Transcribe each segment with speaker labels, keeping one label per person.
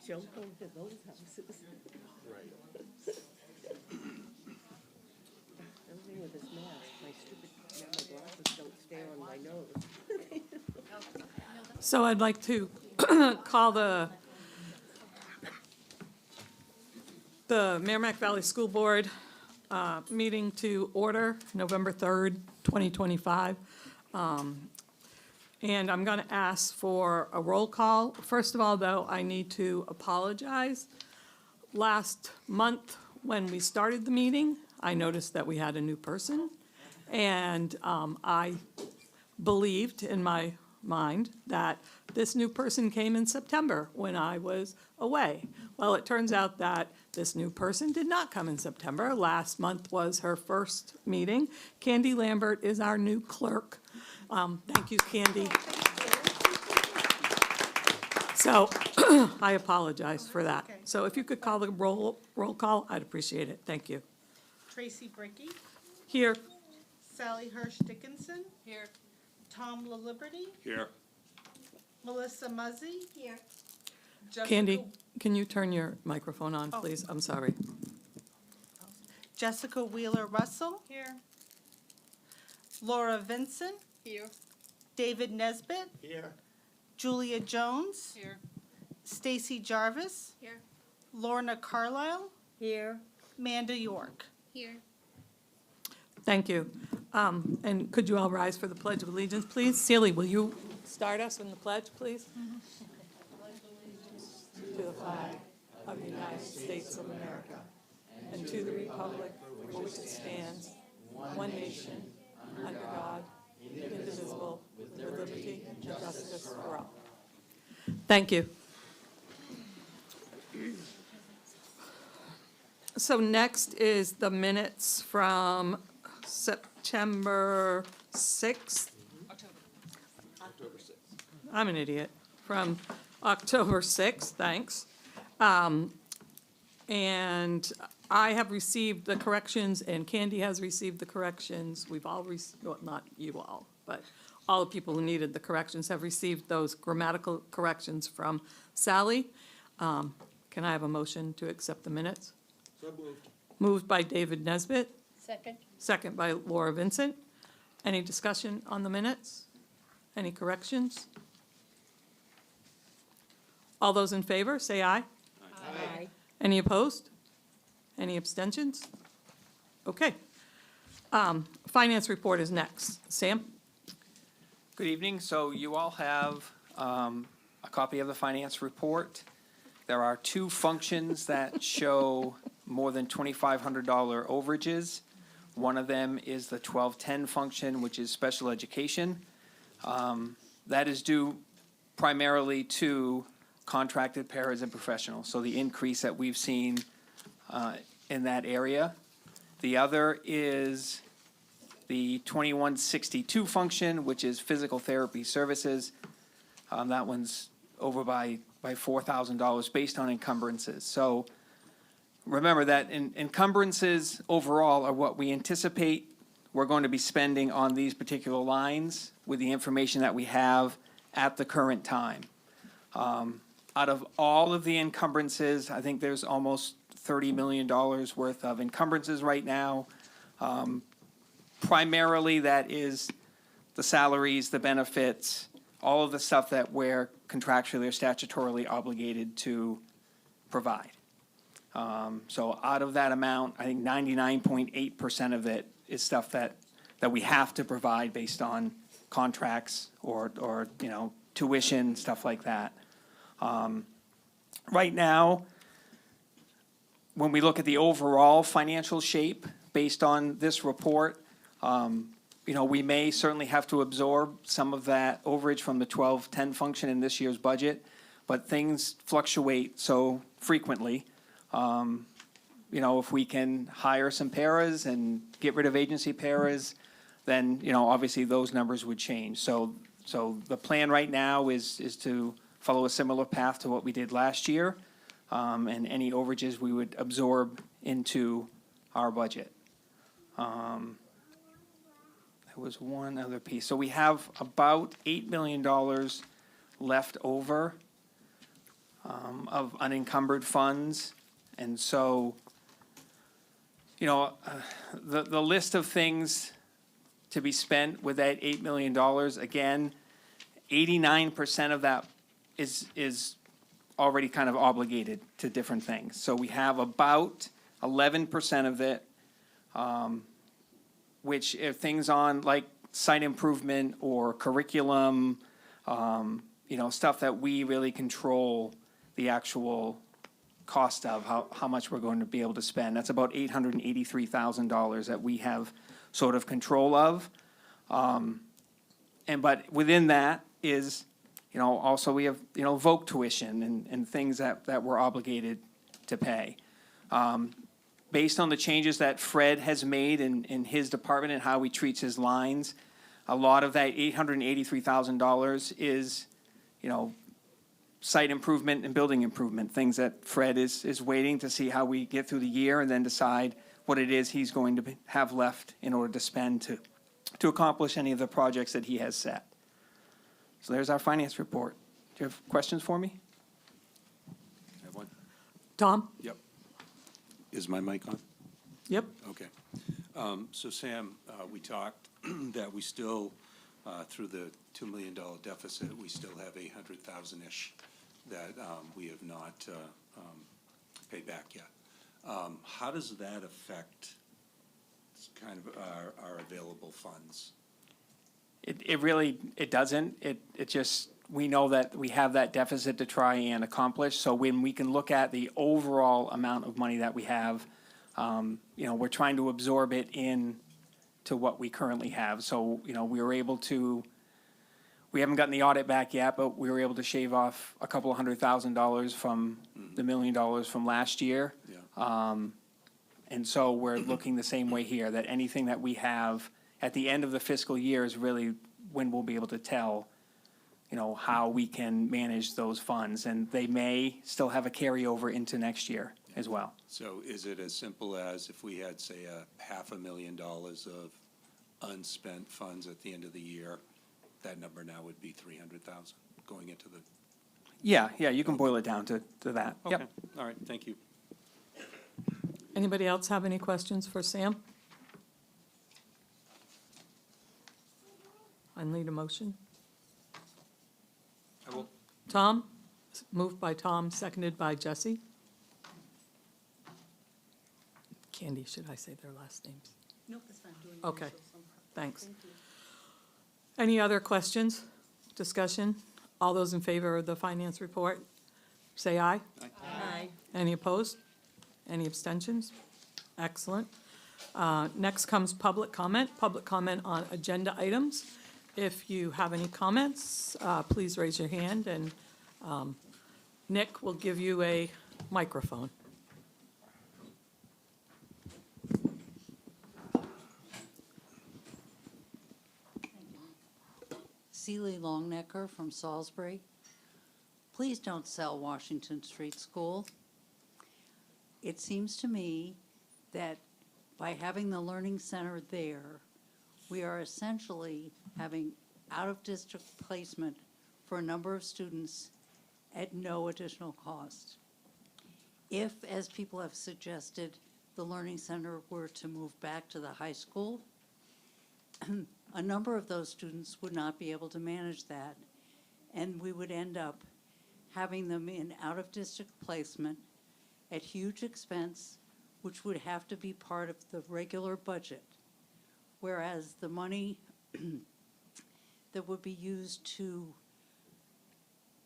Speaker 1: Jump over those houses.
Speaker 2: Right.
Speaker 1: Everything with this mask, my stupid, now my glasses don't stay on my nose.
Speaker 3: So I'd like to call the Merrimack Valley School Board meeting to order, November 3rd, 2025. And I'm going to ask for a roll call. First of all, though, I need to apologize. Last month, when we started the meeting, I noticed that we had a new person. And I believed in my mind that this new person came in September when I was away. Well, it turns out that this new person did not come in September. Last month was her first meeting. Candy Lambert is our new clerk. Thank you, Candy. So I apologize for that.
Speaker 4: Okay.
Speaker 3: So if you could call the roll call, I'd appreciate it. Thank you.
Speaker 4: Tracy Bricky,
Speaker 3: Here.
Speaker 4: Sally Hirsch Dickinson. Here. Tom LaLiberty,
Speaker 2: Here.
Speaker 4: Melissa Muzzy. Here.
Speaker 3: Candy, can you turn your microphone on, please? I'm sorry.
Speaker 4: Jessica Wheeler Russell. Here. Laura Vincent.
Speaker 5: Here.
Speaker 4: David Nesbitt.
Speaker 2: Here.
Speaker 4: Julia Jones.
Speaker 5: Here.
Speaker 4: Stacy Jarvis.
Speaker 5: Here.
Speaker 4: Lorna Carlisle.
Speaker 1: Here,
Speaker 4: Manda York.
Speaker 5: Here.
Speaker 3: Thank you. And could you all rise for the Pledge of Allegiance, please? Celie, will you start us in the pledge, please? To the flag of the United States of America and to the republic for which it stands, one nation, under God, indivisible, with liberty and justice for all. Thank you. So next is the minutes from September 6th.
Speaker 2: October 6th.
Speaker 3: I'm an idiot. From October 6th, thanks. And I have received the corrections, and Candy has received the corrections. We've all received, well, not you all, but all the people who needed the corrections have received those grammatical corrections from Sally. Can I have a motion to accept the minutes?
Speaker 2: So moved.
Speaker 3: Moved by David Nesbitt,
Speaker 5: Second.
Speaker 3: second by Laura Vincent. Any discussion on the minutes? Any corrections? All those in favor, say aye.
Speaker 1: aye.
Speaker 3: Any opposed? Any abstentions? Okay. Finance report is next. Sam?
Speaker 6: Good evening. So you all have a copy of the finance report. There are two functions that show more than $2,500 overages. One of them is the 1210 function, which is special education. That is due primarily to contracted paras and professionals, so the increase that we've seen in that area. The other is the 2162 function, which is physical therapy services. That one's over by $4,000 based on encumbrances. So remember that encumbrances overall are what we anticipate we're going to be spending on these particular lines with the information that we have at the current time. Out of all of the encumbrances, I think there's almost $30 million worth of encumbrances right now. Primarily, that is the salaries, the benefits, all of the stuff that we're contractually or statutorily obligated to provide. So out of that amount, I think 99.8% of it is stuff that we have to provide based on contracts or tuition, stuff like that. Right now, when we look at the overall financial shape based on this report, we may certainly have to absorb some of that overage from the 1210 function in this year's budget, but things fluctuate so frequently. If we can hire some paras and get rid of agency paras, then, obviously those numbers would change. So the plan right now is to follow a similar path to what we did last year, and any overages we would absorb into our budget. There was one other piece. So we have about $8 million left over of unencumbered funds. And so, you know, the list of things to be spent with that $8 million, again, 89% of that is already kind of obligated to different things. So we have about 11% of it, which if things on like site improvement or curriculum, you know, stuff that we really control the actual cost of, how much we're going to be able to spend. That's about $883,000 that we have sort of control of. But within that is, you know, also we have, you know, voc tuition and things that we're obligated to pay. Based on the changes that Fred has made in his department and how he treats his lines, a lot of that $883,000 is, you know, site improvement and building improvement, things that Fred is waiting to see how we get through the year and then decide what it is he's going to have left in order to spend to accomplish any of the projects that he has set. So there's our finance report. Do you have questions for me?
Speaker 2: I have one.
Speaker 3: Tom?
Speaker 2: Yep. Is my mic on?
Speaker 3: Yep.
Speaker 2: Okay. So Sam, we talked that we still, through the $2 million deficit, we still have 800,000-ish that we have not paid back yet. How does that affect kind of our available funds?
Speaker 6: It really doesn't. It just, we know that we have that deficit to try and accomplish. So when we can look at the overall amount of money that we have, you know, we're trying to absorb it in to what we currently have. So, you know, we were able to, we haven't gotten the audit back yet, but we were able to shave off a couple of $100,000 from the $1 million from last year.
Speaker 2: Yeah.
Speaker 6: And so we're looking the same way here, that anything that we have at the end of the fiscal year is really when we'll be able to tell, you know, how we can manage those funds. And they may still have a carryover into next year as well.
Speaker 2: So is it as simple as if we had, say, $500,000 of unspent funds at the end of the year, that number now would be 300,000 going into the?
Speaker 6: Yeah, you can boil it down to that.
Speaker 2: Okay,
Speaker 6: Yep.
Speaker 2: all right, thank you.
Speaker 3: Anybody else have any questions for Sam? I need a motion.
Speaker 2: I will.
Speaker 3: Tom? Moved by Tom, seconded by Jesse. Candy, should I say their last names?
Speaker 4: No, that's fine.
Speaker 3: Okay, thanks. Any other questions, discussion? All those in favor of the finance report, say aye.
Speaker 1: Aye.
Speaker 3: Any opposed? Any abstentions? Excellent. Next comes public comment on agenda items. If you have any comments, please raise your hand, and Nick will give you a microphone.
Speaker 5: Celie Longnecker from Salisbury. Please don't sell Washington Street School. It seems to me that by having the Learning Center there, we are essentially having out-of-district placement for a number of students at no additional cost. If, as people have suggested, the Learning Center were to move back to the high school, a number of those students would not be able to manage that, and we would end up having them in out-of-district placement at huge expense, which would have to be part of the regular budget, whereas the money that would be used to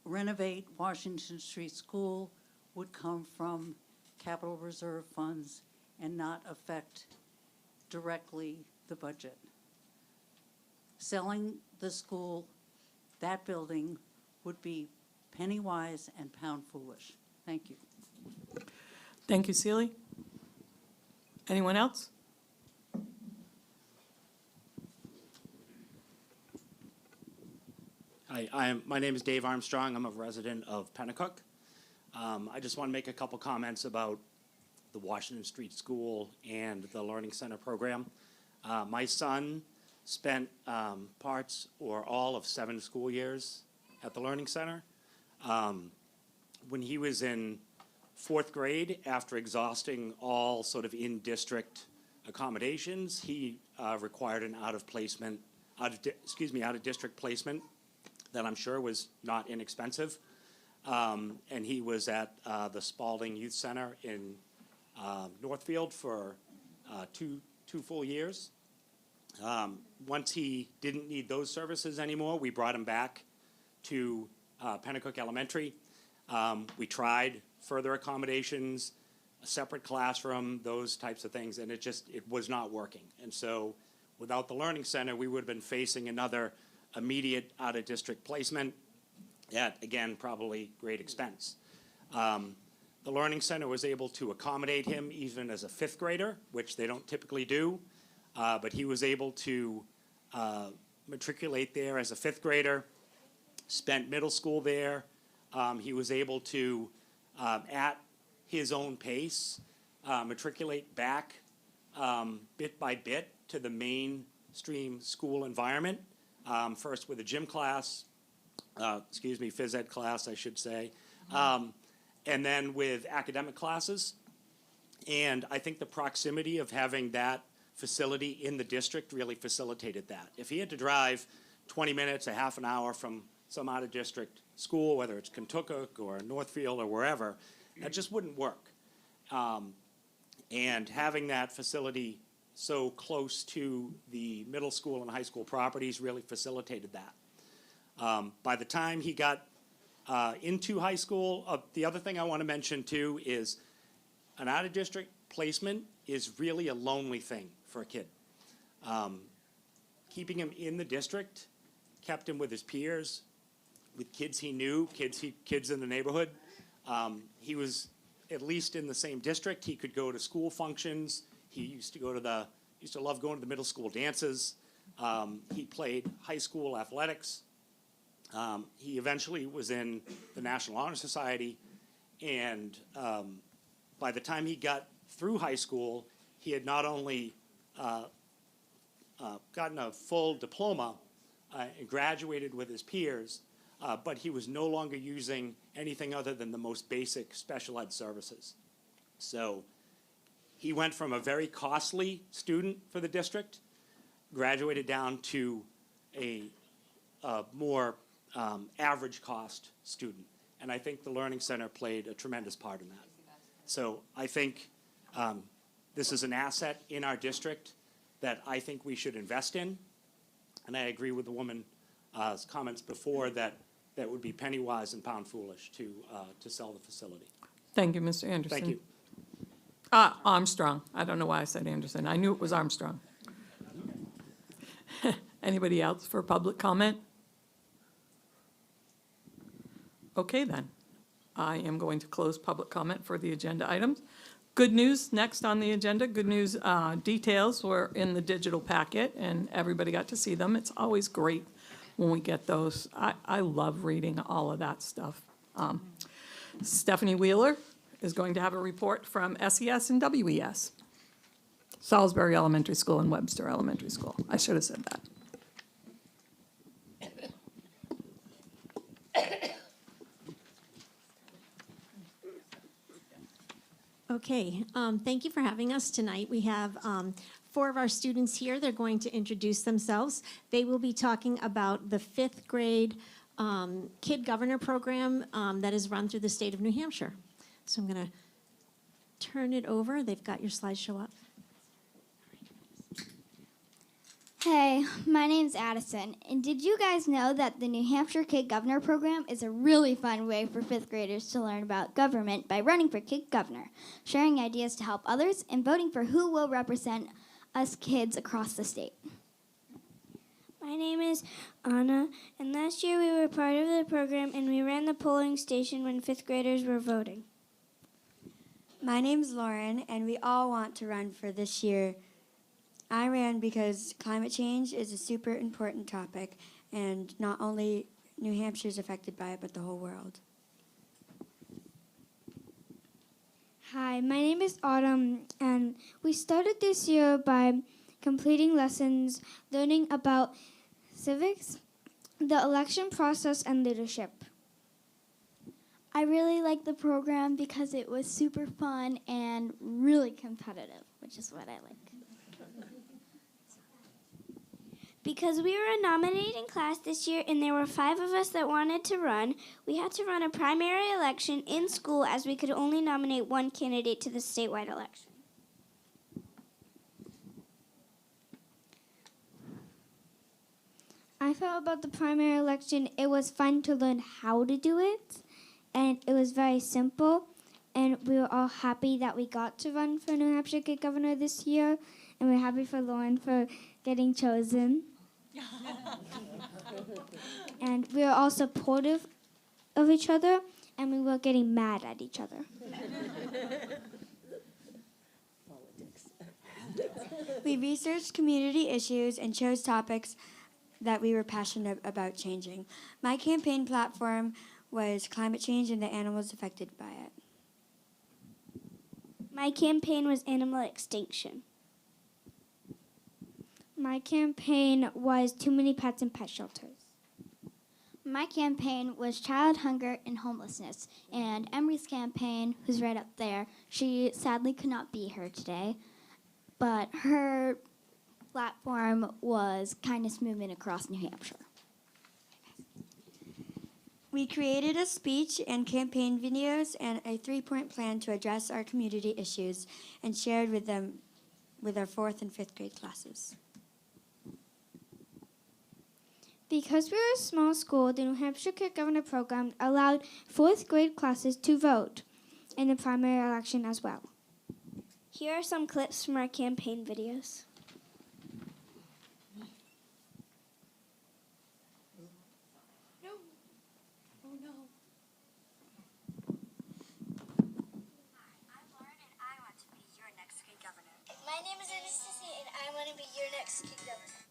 Speaker 5: renovate Washington Street School would come from capital reserve funds and not affect directly the budget. Selling the school, that building, would be penny wise and pound foolish. Thank you.
Speaker 3: Thank you, Celie. Anyone else?
Speaker 7: Hi, my name is Dave Armstrong. I'm a resident of Pennacook. I just want to make a couple comments about the Washington Street School and the Learning Center program. My son spent parts or all of 7 school years at the Learning Center. when he was in fourth grade, after exhausting all sort of in-district accommodations, he required an out-of-district placement that I'm sure was not inexpensive. And he was at the Spalding Youth Center in Northfield for two full years. Once he didn't need those services anymore, we brought him back to Pennacook Elementary. We tried further accommodations, a separate classroom, those types of things, and it was not working. And so without the Learning Center, we would have been facing another immediate out-of-district placement at, again, probably great expense. The Learning Center was able to accommodate him even as a fifth grader, which they don't typically do, but he was able to matriculate there as a fifth grader, spent middle school there. He was able to, at his own pace, matriculate back bit by bit to the mainstream school environment, first with a gym class, phys ed class, I should say, and then with academic classes. And I think the proximity of having that facility in the district really facilitated that. If he had to drive 20 minutes, a half an hour from some out-of-district school, whether it's Kentucky or Northfield or wherever, that just wouldn't work. And having that facility so close to the middle school and high school properties really facilitated that. By the time he got into high school, the other thing I want to mention too is an out-of-district placement is really a lonely thing for a kid. Keeping him in the district kept him with his peers, with kids he knew, kids in the neighborhood. He was at least in the same district. He could go to school functions. He used to love going to the middle school dances. He played high school athletics. He eventually was in the National Honor Society, and by the time he got through high school, he had not only gotten a full diploma and graduated with his peers, but he was no longer using anything other than the most basic special ed services. So he went from a very costly student for the district, graduated down to a more average cost student. And I think the Learning Center played a tremendous part in that. So I think this is an asset in our district that I think we should invest in. And I agree with the woman's comments before that would be penny wise and pound foolish to sell the facility.
Speaker 3: Thank you, Mr. Anderson.
Speaker 7: Thank you.
Speaker 3: Armstrong. I don't know why I said Anderson. I knew it was Armstrong. Anybody else for public comment? Okay, then. I am going to close public comment for the agenda items. Good news next on the agenda. Good news details were in the digital packet, and everybody got to see them. It's always great when we get those. I love reading all of that stuff. Stephanie Wheeler is going to have a report from SES and WES. Salisbury Elementary School and Webster Elementary School. I should have said that.
Speaker 8: Okay, thank you for having us tonight. We have 4 of our students here. They're going to introduce themselves. They will be talking about the 5th grade Kid Governor Program that is run through the state of New Hampshire. So I'm going to turn it over. They've got your slideshow up.
Speaker 9: Hey, my name's Addison, and did you guys know that the New Hampshire Kid Governor Program is a really fun way for 5th graders to learn about government by running for Kid Governor, sharing ideas to help others, and voting for who will represent us kids across the state?
Speaker 10: My name is Anna, and last year we were part of the program and we ran the polling station when 5th graders were voting.
Speaker 11: My name's Lauren, and we all want to run for this year. I ran because climate change is a super important topic, and not only New Hampshire is affected by it, but the whole world.
Speaker 10: Hi, my name is Autumn, and we started this year by completing lessons, learning about civics, the election process, and leadership.
Speaker 9: I really liked the program because it was super fun and really competitive, which is what I like.
Speaker 10: Because we were a nominating class this year and there were 5 of us that wanted to run, we had to run a primary election in school as we could only nominate one candidate to the statewide election. I felt about the primary election, it was fun to learn how to do it, and it was very simple, and we were all happy that we got to run for New Hampshire Kid Governor this year, and we're happy for Lauren for getting chosen. And we were all supportive of each other, and we were getting mad at each other.
Speaker 1: Politics.
Speaker 11: We researched community issues and chose topics that we were passionate about changing. My campaign platform was climate change and the animals affected by it.
Speaker 10: My campaign was animal extinction. My campaign was too many pets in pet shelters.
Speaker 9: My campaign was child hunger and homelessness, and Emery's campaign, who's right up there, she sadly could not be here today, but her platform was kindness movement across New Hampshire.
Speaker 11: We created a speech and campaign videos and a 3-point plan to address our community issues and shared with them with our 4th and 5th grade classes.
Speaker 10: Because we were a small school, the New Hampshire Kid Governor program allowed 4th grade classes to vote in the primary election as well. Here are some clips from our campaign videos.
Speaker 12: My name is Anastasia, and I want to be your next kid governor.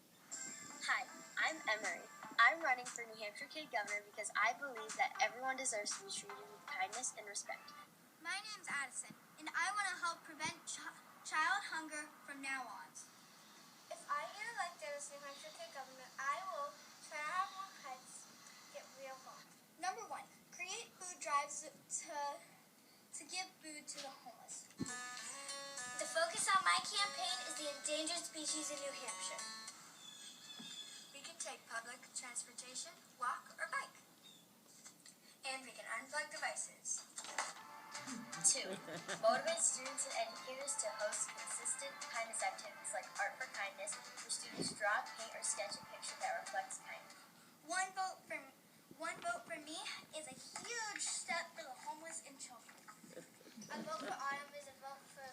Speaker 12: Hi, I'm Emery. I'm running for New Hampshire Kid Governor because I believe that everyone deserves to be treated with kindness and respect.
Speaker 13: My name's Addison, and I want to help prevent child hunger from now on. If I get elected as New Hampshire Kid Governor, I will try to have more pets get real fun. Number 1, create food drives to give food to the homeless. The focus on my campaign is the endangered species in New Hampshire. We can take public transportation, walk, or bike. And we can unplug devices.
Speaker 12: 2, motivate students and educators to host consistent kindness activities like Art for Kindness, where students draw, paint, or sketch a picture that reflects kindness.
Speaker 13: One vote for me is a huge step for the homeless and children. A vote for Autumn is a vote for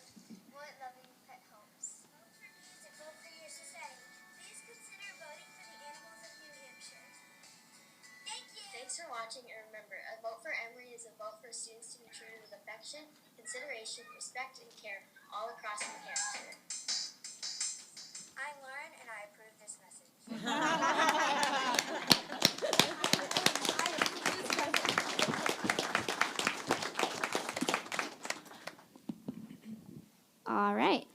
Speaker 13: more loving pet homes. Vote for me is a vote for your society. Please consider voting for the animals of New Hampshire. Thank you.
Speaker 12: Thanks for watching, and remember, a vote for Emory is a vote for students to be treated with affection, consideration, respect, and care all across New Hampshire.
Speaker 13: I'm Lauren, and I approve this message.
Speaker 9: All right.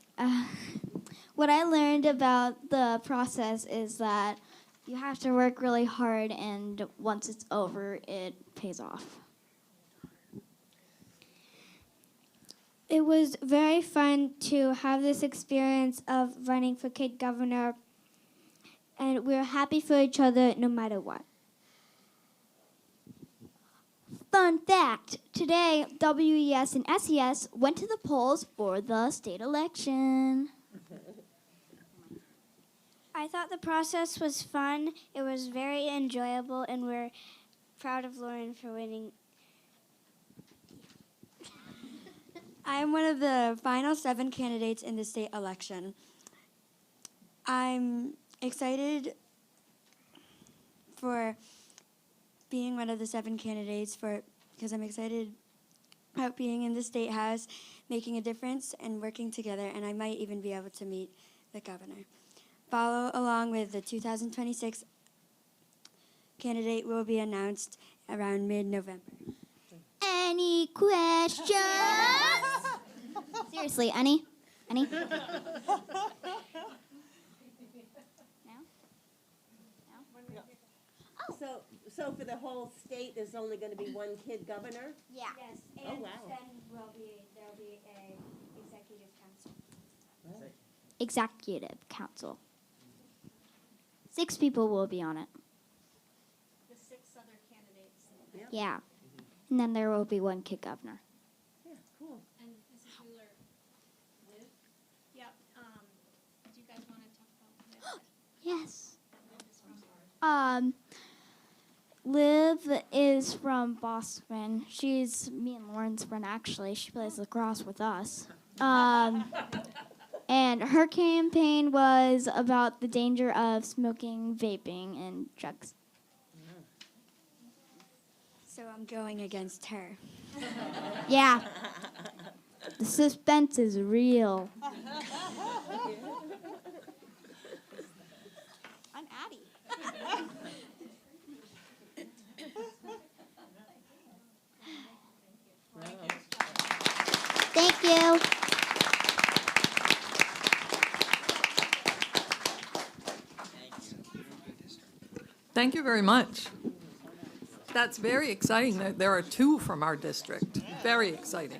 Speaker 9: What I learned about the process is that you have to work really hard, and once it's over, it pays off.
Speaker 10: It was very fun to have this experience of running for Kid Governor, and we're happy for each other no matter what.
Speaker 9: Fun fact, today WES and SES went to the polls for the state election.
Speaker 10: I thought the process was fun. It was very enjoyable, and we're proud of Lauren for winning.
Speaker 11: I'm one of the final 7 candidates in the state election. I'm excited for being one of the 7 candidates because I'm excited about being in the State House, making a difference, and working together, and I might even be able to meet the governor. Follow along with the 2026 candidate will be announced around mid-November.
Speaker 9: Any questions? Seriously, any? No?
Speaker 1: So So for the whole state, there's only gonna be one kid governor?
Speaker 10: Yeah.
Speaker 11: Yes,
Speaker 1: Oh,
Speaker 11: and
Speaker 1: wow.
Speaker 11: then there'll be a executive council.
Speaker 10: Executive council. 6 people will be on it.
Speaker 8: The 6 other candidates.
Speaker 10: Yeah. And then there will be one kid governor.
Speaker 1: Yeah, cool.
Speaker 8: And Mrs. Wheeler, Liv? Yep, do you guys want to talk about Liv?
Speaker 10: Yes. Liv is from Boston. She's me and Lauren's friend, actually. She plays lacrosse with us. And her campaign was about the danger of smoking, vaping, and drugs.
Speaker 11: So I'm going against her.
Speaker 10: Yeah. The suspense is real.
Speaker 4: I'm Addie.
Speaker 10: Thank you.
Speaker 3: Thank you very much. That's very exciting that there are 2 from our district. Very exciting.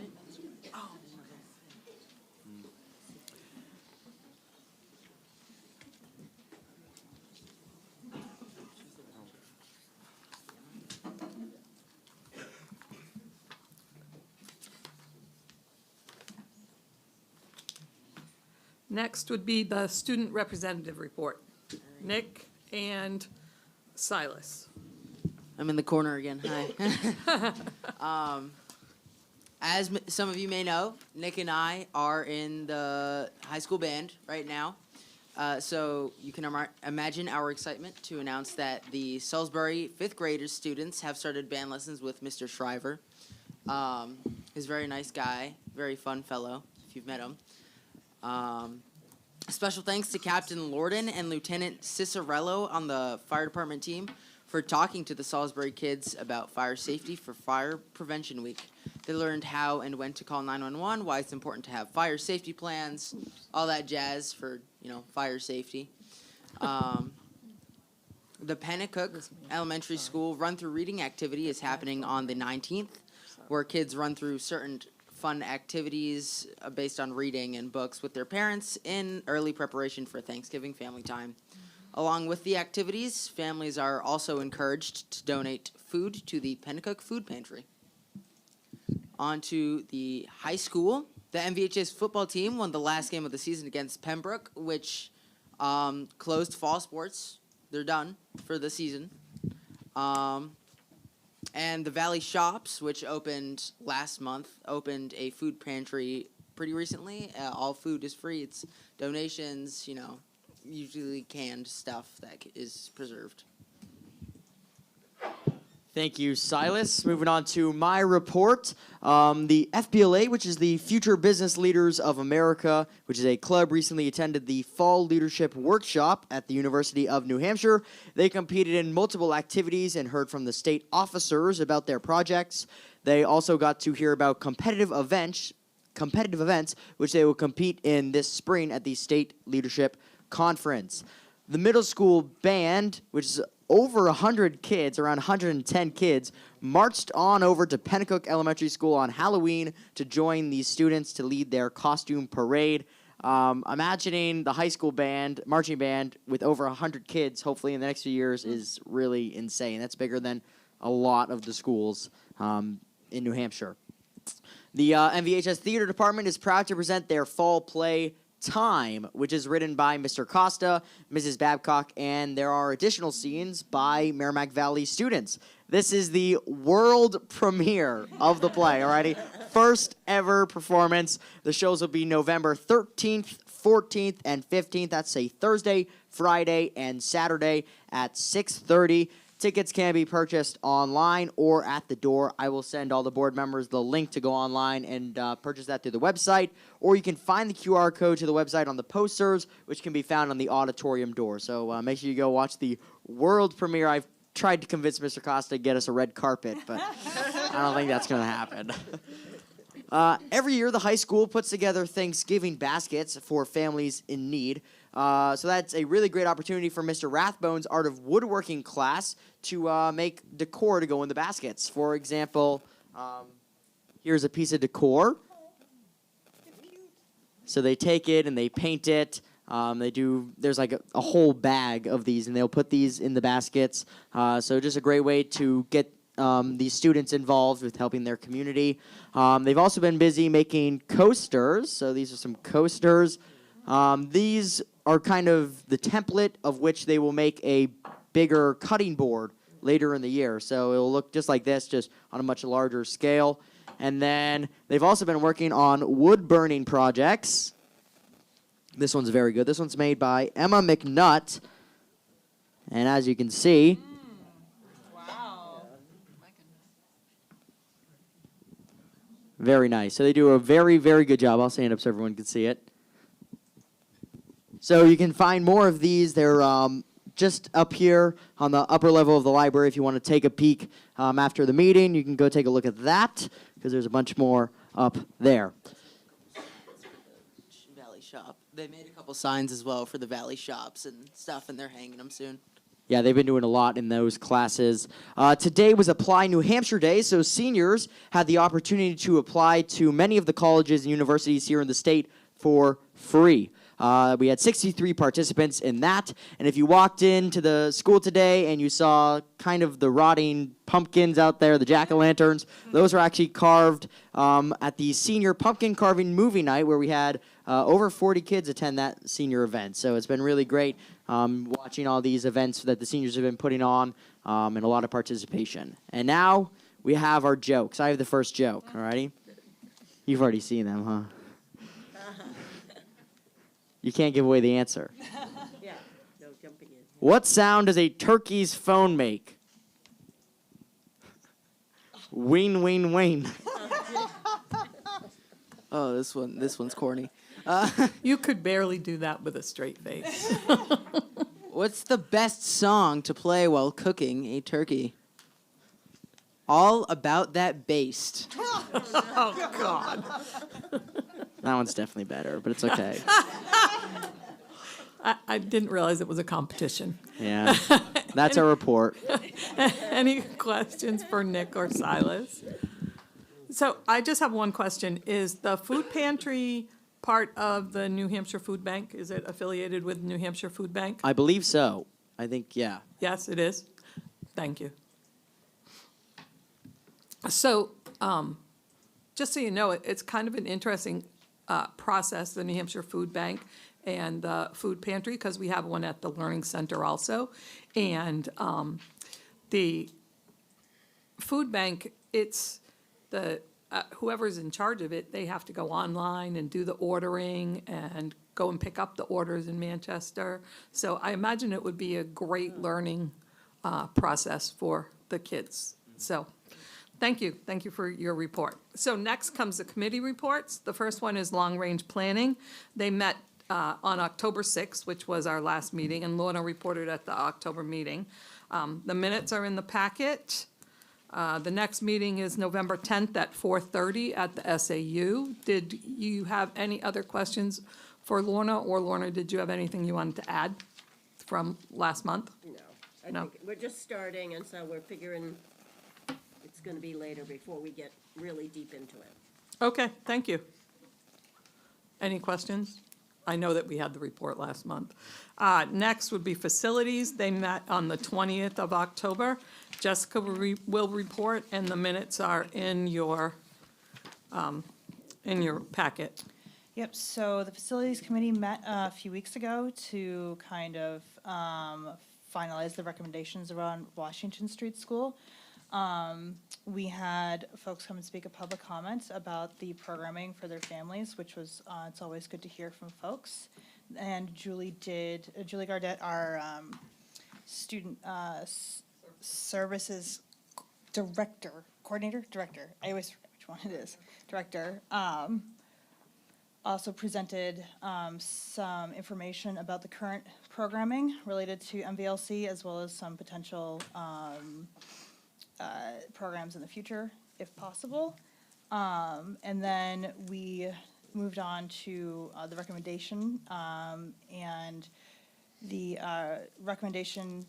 Speaker 3: Next would be the student representative report. Nick and Silas.
Speaker 14: I'm in the corner again. Hi. Some of you may know, Nick and I are in the high school band right now. So you can imagine our excitement to announce that the Salisbury 5th graders students have started band lessons with Mr. Shriver. He's a very nice guy, very fun fellow, if you've met him. Special thanks to Captain Lorden and Lieutenant Cicerello on the fire department team for talking to the Salisbury kids about fire safety for Fire Prevention Week. They learned how and when to call 911, why it's important to have fire safety plans, all that jazz for, fire safety. The Pennacook Elementary School run-through reading activity is happening on the 19th, where kids run through certain fun activities based on reading and books with their parents in early preparation for Thanksgiving family time. Along with the activities, families are also encouraged to donate food to the Pennacook Food Pantry. On to the high school. The MVHS football team won the last game of the season against Pembroke, which closed fall sports. They're done for the season. And the Valley Shops, which opened last month, opened a food pantry pretty recently. All food is free. It's donations, usually canned stuff that is preserved.
Speaker 15: Thank you, Silas. Moving on to my report. The FBLA, which is the Future Business Leaders of America, which is a club, recently attended the Fall Leadership Workshop at the University of New Hampshire. They competed in multiple activities and heard from the state officers about their projects. They also got to hear about competitive events, which they will compete in this spring at the State Leadership Conference. The middle school band, which is over 100 kids, around 110 kids, marched on over to Pennacook Elementary School on Halloween to join these students to lead their costume parade. Imagining the high school band, marching band, with over 100 kids, hopefully in the next few years, is really insane. That's bigger than a lot of the schools in New Hampshire. The MVHS Theater Department is proud to present their fall play, Time, which is written by Mr. Costa, Mrs. Babcock, and there are additional scenes by Merrimack Valley students. This is the world premiere of the play, alrighty? First ever performance. The shows will be November 13th, 14th, and 15th. That's a Thursday, Friday, and Saturday at 6:30. Tickets can be purchased online or at the door. I will send all the board members the link to go online and purchase that through the website, or you can find the QR code to the website on the posters, which can be found on the auditorium door. So make sure you go watch the world premiere. I've tried to convince Mr. Costa to get us a red carpet, but I don't think that's going to happen. Every year, the high school puts together Thanksgiving baskets for families in need. So that's a really great opportunity for Mr. Rathbone's Art of Woodworking class to make decor to go in the baskets. For example, here's a piece of decor. So they take it and they paint it. There's like a whole bag of these, and they'll put these in the baskets. So just a great way to get these students involved with helping their community. They've also been busy making coasters. So these are some coasters. These are kind of the template of which they will make a bigger cutting board later in the year. So it'll look just like this, just on a much larger scale. And then they've also been working on wood burning projects. This one's very good. This one's made by Emma McNutt. And as you can see, very nice. So they do a very, very good job. I'll stand up so everyone can see it. So you can find more of these. They're just up here on the upper level of the library. If you want to take a peek after the meeting, you can go take a look at that, because there's a bunch more up there.
Speaker 14: Valley Shop. They made a couple signs as well for the Valley Shops and stuff, and they're hanging them soon.
Speaker 15: Yeah, they've been doing a lot in those classes. Today was Apply New Hampshire Day, so seniors had the opportunity to apply to many of the colleges and universities here in the state for free. We had 63 participants in that, and if you walked into the school today and you saw kind of the rotting pumpkins out there, the jack-o'-lanterns, those were actually carved at the senior pumpkin carving movie night, where we had over 40 kids attend that senior event. So it's been really great watching all these events that the seniors have been putting on, and a lot of participation. And now we have our jokes. I have the first joke, all righty? You've already seen them, huh? You can't give away the answer.
Speaker 1: Yeah, no jumping in.
Speaker 15: What sound does a turkey's phone make? Wing, wing, wing.
Speaker 14: Oh, this one's corny.
Speaker 3: You could barely do that with a straight face.
Speaker 14: What's the best song to play while cooking a turkey? All About That Baste.
Speaker 3: Oh, God.
Speaker 15: That one's definitely better, but it's okay.
Speaker 3: I didn't realize it was a competition.
Speaker 15: Yeah, that's our report.
Speaker 3: Any questions for Nick or Silas? So I just have one question. Is the food pantry part of the New Hampshire Food Bank? Is it affiliated with New Hampshire Food Bank?
Speaker 15: I believe so. I think, yeah.
Speaker 3: Yes, it is. Thank you. So, just so you know, it's kind of an interesting process, the New Hampshire Food Bank and the food pantry, because we have one at the Learning Center also. And the food bank, it's the whoever's in charge of it, they have to go online and do the ordering and go and pick up the orders in Manchester. So I imagine it would be a great learning process for the kids. So thank you. Thank you for your report. So next comes the committee reports. The first one is long-range planning. They met on October 6th, which was our last meeting, and Lorna reported at the October meeting. The minutes are in the packet. The next meeting is November 10th at 4:30 at the SAU. Did you have any other questions for Lorna, or Lorna, did you have anything you wanted to add from last month?
Speaker 1: No, I
Speaker 3: No.
Speaker 1: think we're just starting, and so we're figuring it's gonna be later before we get really deep into it.
Speaker 3: Okay, thank you. Any questions? I know that we had the report last month. Next would be facilities. They met on the 20th of October. Jessica will report, and the minutes are in your packet.
Speaker 16: Yep, so the Facilities Committee met a few weeks ago to kind of finalize the recommendations around Washington Street School. We had folks come and speak at public comments about the programming for their families, which was, it's always good to hear from folks. And Julie Gardette, our student services director, I always forget which one it is, director, also presented some information about the current programming related to MVLC, as well as some potential programs in the future, if possible. And then we moved on to the recommendation, and the recommendation,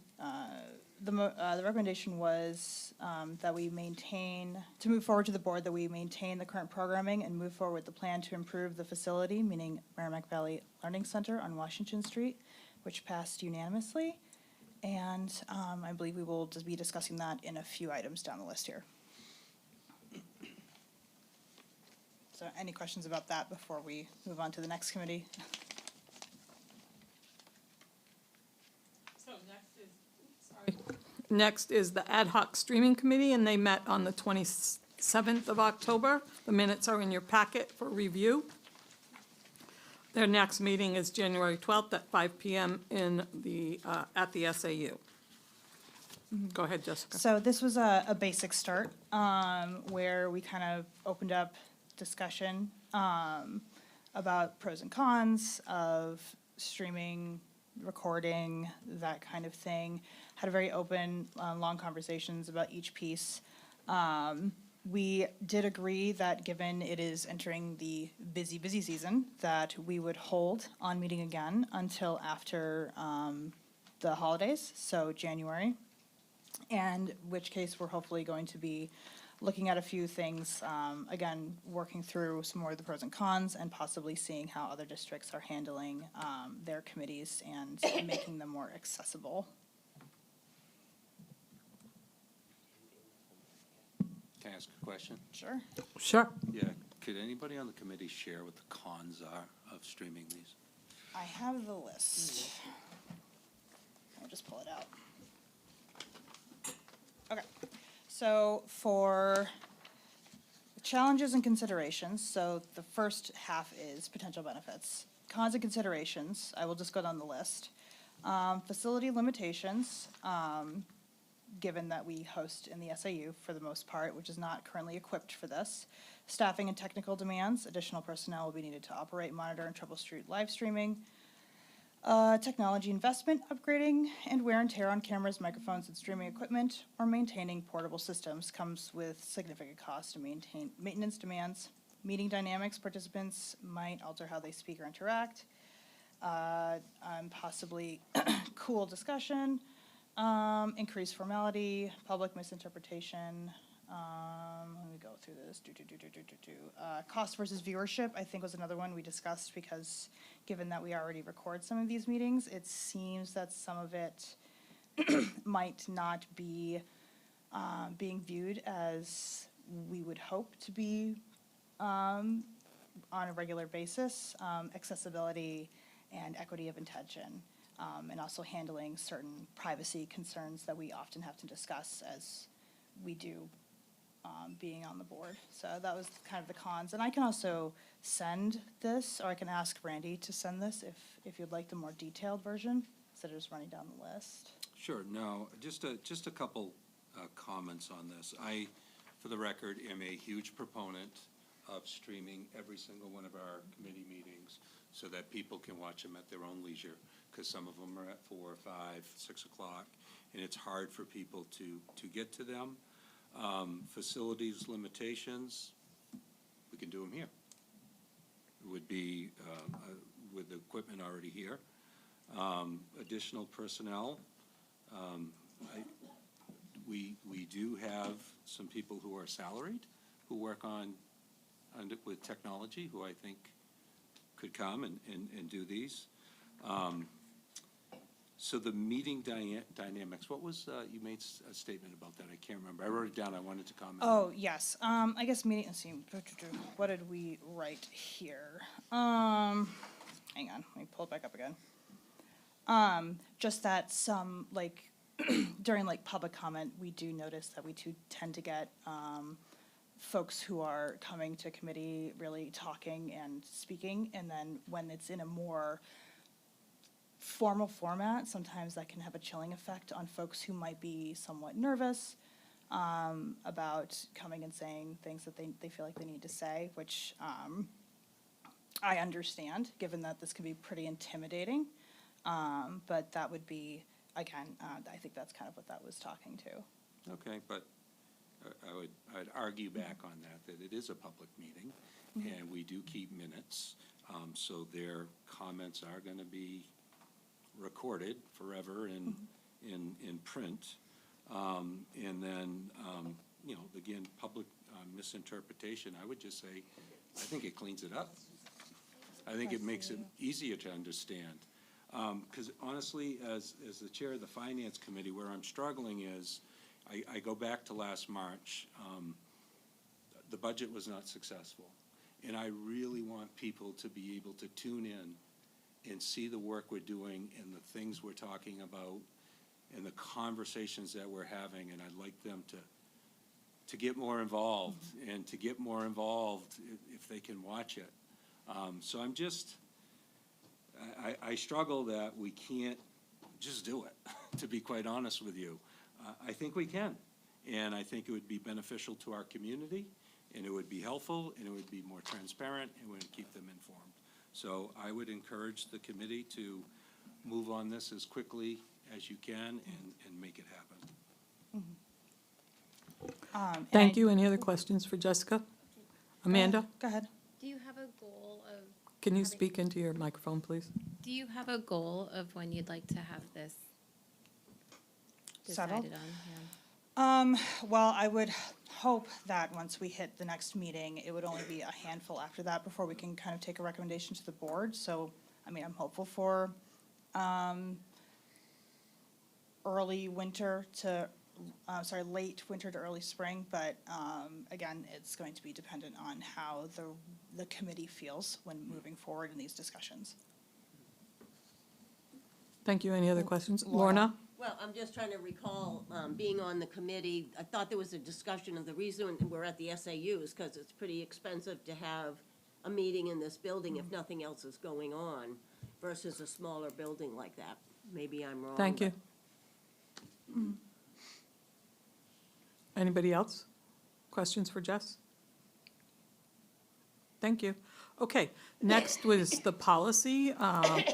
Speaker 16: the recommendation was that we maintain, to move forward to the board, that we maintain the current programming and move forward with the plan to improve the facility, meaning Merrimack Valley Learning Center on Washington Street, which passed unanimously. And I believe we will just be discussing that in a few items down the list here. So any questions about that before we move on to the next committee?
Speaker 3: So next is the Ad hoc Streaming Committee, and they met on the 27th of October. The minutes are in your packet for review. Their next meeting is January 12th at 5 p.m. in the, at the SAU. Go ahead, Jessica.
Speaker 16: So this was a basic start, where we kind of opened up discussion about pros and cons of streaming, recording, that kind of thing. Had a very open, long conversations about each piece. We did agree that given it is entering the busy season, that we would hold on meeting again until after the holidays, so January. And which case we're hopefully going to be looking at a few things, again, working through some more of the pros and cons and possibly seeing how other districts are handling their committees and making them more accessible.
Speaker 2: Can I ask a question?
Speaker 16: Sure.
Speaker 3: Sure.
Speaker 2: Yeah, could anybody on the committee share what the cons are of streaming these?
Speaker 16: I have the list. I'll just pull it out. Okay, so for challenges and considerations, so the first half is potential benefits. Cons and considerations, I will just go down the list. Facility limitations, given that we host in the SAU for the most part, which is not currently equipped for this. Staffing and technical demands, additional personnel will be needed to operate, monitor, and troubleshoot live streaming. Technology investment, upgrading, and wear and tear on cameras, microphones, and streaming equipment, or maintaining portable systems comes with significant cost and maintenance demands. Meeting dynamics, participants might alter how they speak or interact. Possibly cool discussion, increased formality, public misinterpretation. Let me go through this. Cost versus viewership, I think, was another one we discussed, because given that we already record some of these meetings, it seems that some of it might not be being viewed as we would hope to be on a regular basis. Accessibility and equity of intention, and also handling certain privacy concerns that we often have to discuss as we do being on the board. So that was kind of the cons. And I can also send this, or I can ask Randy to send this if you'd like the more detailed version, instead of just running down the list.
Speaker 2: Sure, no, just a couple comments on this. I, for the record, am a huge proponent of streaming every single one of our committee meetings so that people can watch them at their own leisure, because some of them are at 4 or 5, 6 o'clock, and it's hard for people to get to them. Facilities limitations, we can do them here. It would be with the equipment already here. Additional personnel. We do have some people who are salaried who work with technology, who I think could come and do these. So the meeting dynamics, what was, you made a statement about that, I can't remember. I wrote it down, I wanted to comment.
Speaker 16: Oh, yes, I guess meeting, let's see, what did we write here? Hang on, let me pull it back up again. Just that some, like, during like public comment, we do notice that we do tend to get folks who are coming to committee really talking and speaking, and then when it's in a more formal format, sometimes that can have a chilling effect on folks who might be somewhat nervous about coming and saying things that they feel like they need to say, which I understand, given that this can be pretty intimidating. But that would be, again, I think that's kind of what that was talking to.
Speaker 2: Okay, but I I'd argue back on that it is a public meeting, and we do keep minutes, so their comments are gonna be recorded forever in print. And then, you know, again, public misinterpretation, I would just say, I think it cleans it up. I think it makes it easier to understand. Because honestly, as the chair of the finance committee, where I'm struggling is, I go back to last March, the budget was not successful. And I really want people to be able to tune in and see the work we're doing and the things we're talking about and the conversations that we're having. And I'd like them to get more involved and to get more involved if they can watch it. So I'm just, I struggle that we can't just do it, to be quite honest with you. I think we can, and I think it would be beneficial to our community, and it would be helpful, and it would be more transparent, and would keep them informed. So I would encourage the committee to move on this as quickly as you can and make it happen.
Speaker 3: Thank you. Any other questions for Jessica? Amanda?
Speaker 16: Go ahead.
Speaker 17: Do you have a goal of?
Speaker 3: Can you speak into your microphone, please?
Speaker 17: Do you have a goal of when you'd like to have this
Speaker 16: Settled?
Speaker 17: decided on? Yeah.
Speaker 16: Well, I would hope that once we hit the next meeting, it would only be a handful after that before we can kind of take a recommendation to the board. So, I mean, I'm hopeful for early winter to, late winter to early spring, but again, it's going to be dependent on how the committee feels when moving forward in these discussions.
Speaker 3: Thank you. Any other questions?
Speaker 16: Lorna?
Speaker 3: Lorna?
Speaker 1: Well, I'm just trying to recall, being on the committee, I thought there was a discussion of the reason we're at the SAUs, because it's pretty expensive to have a meeting in this building if nothing else is going on, versus a smaller building like that. Maybe I'm wrong.
Speaker 3: Thank you. Anybody else? Questions for Jess? Thank you. Okay, next was the policy.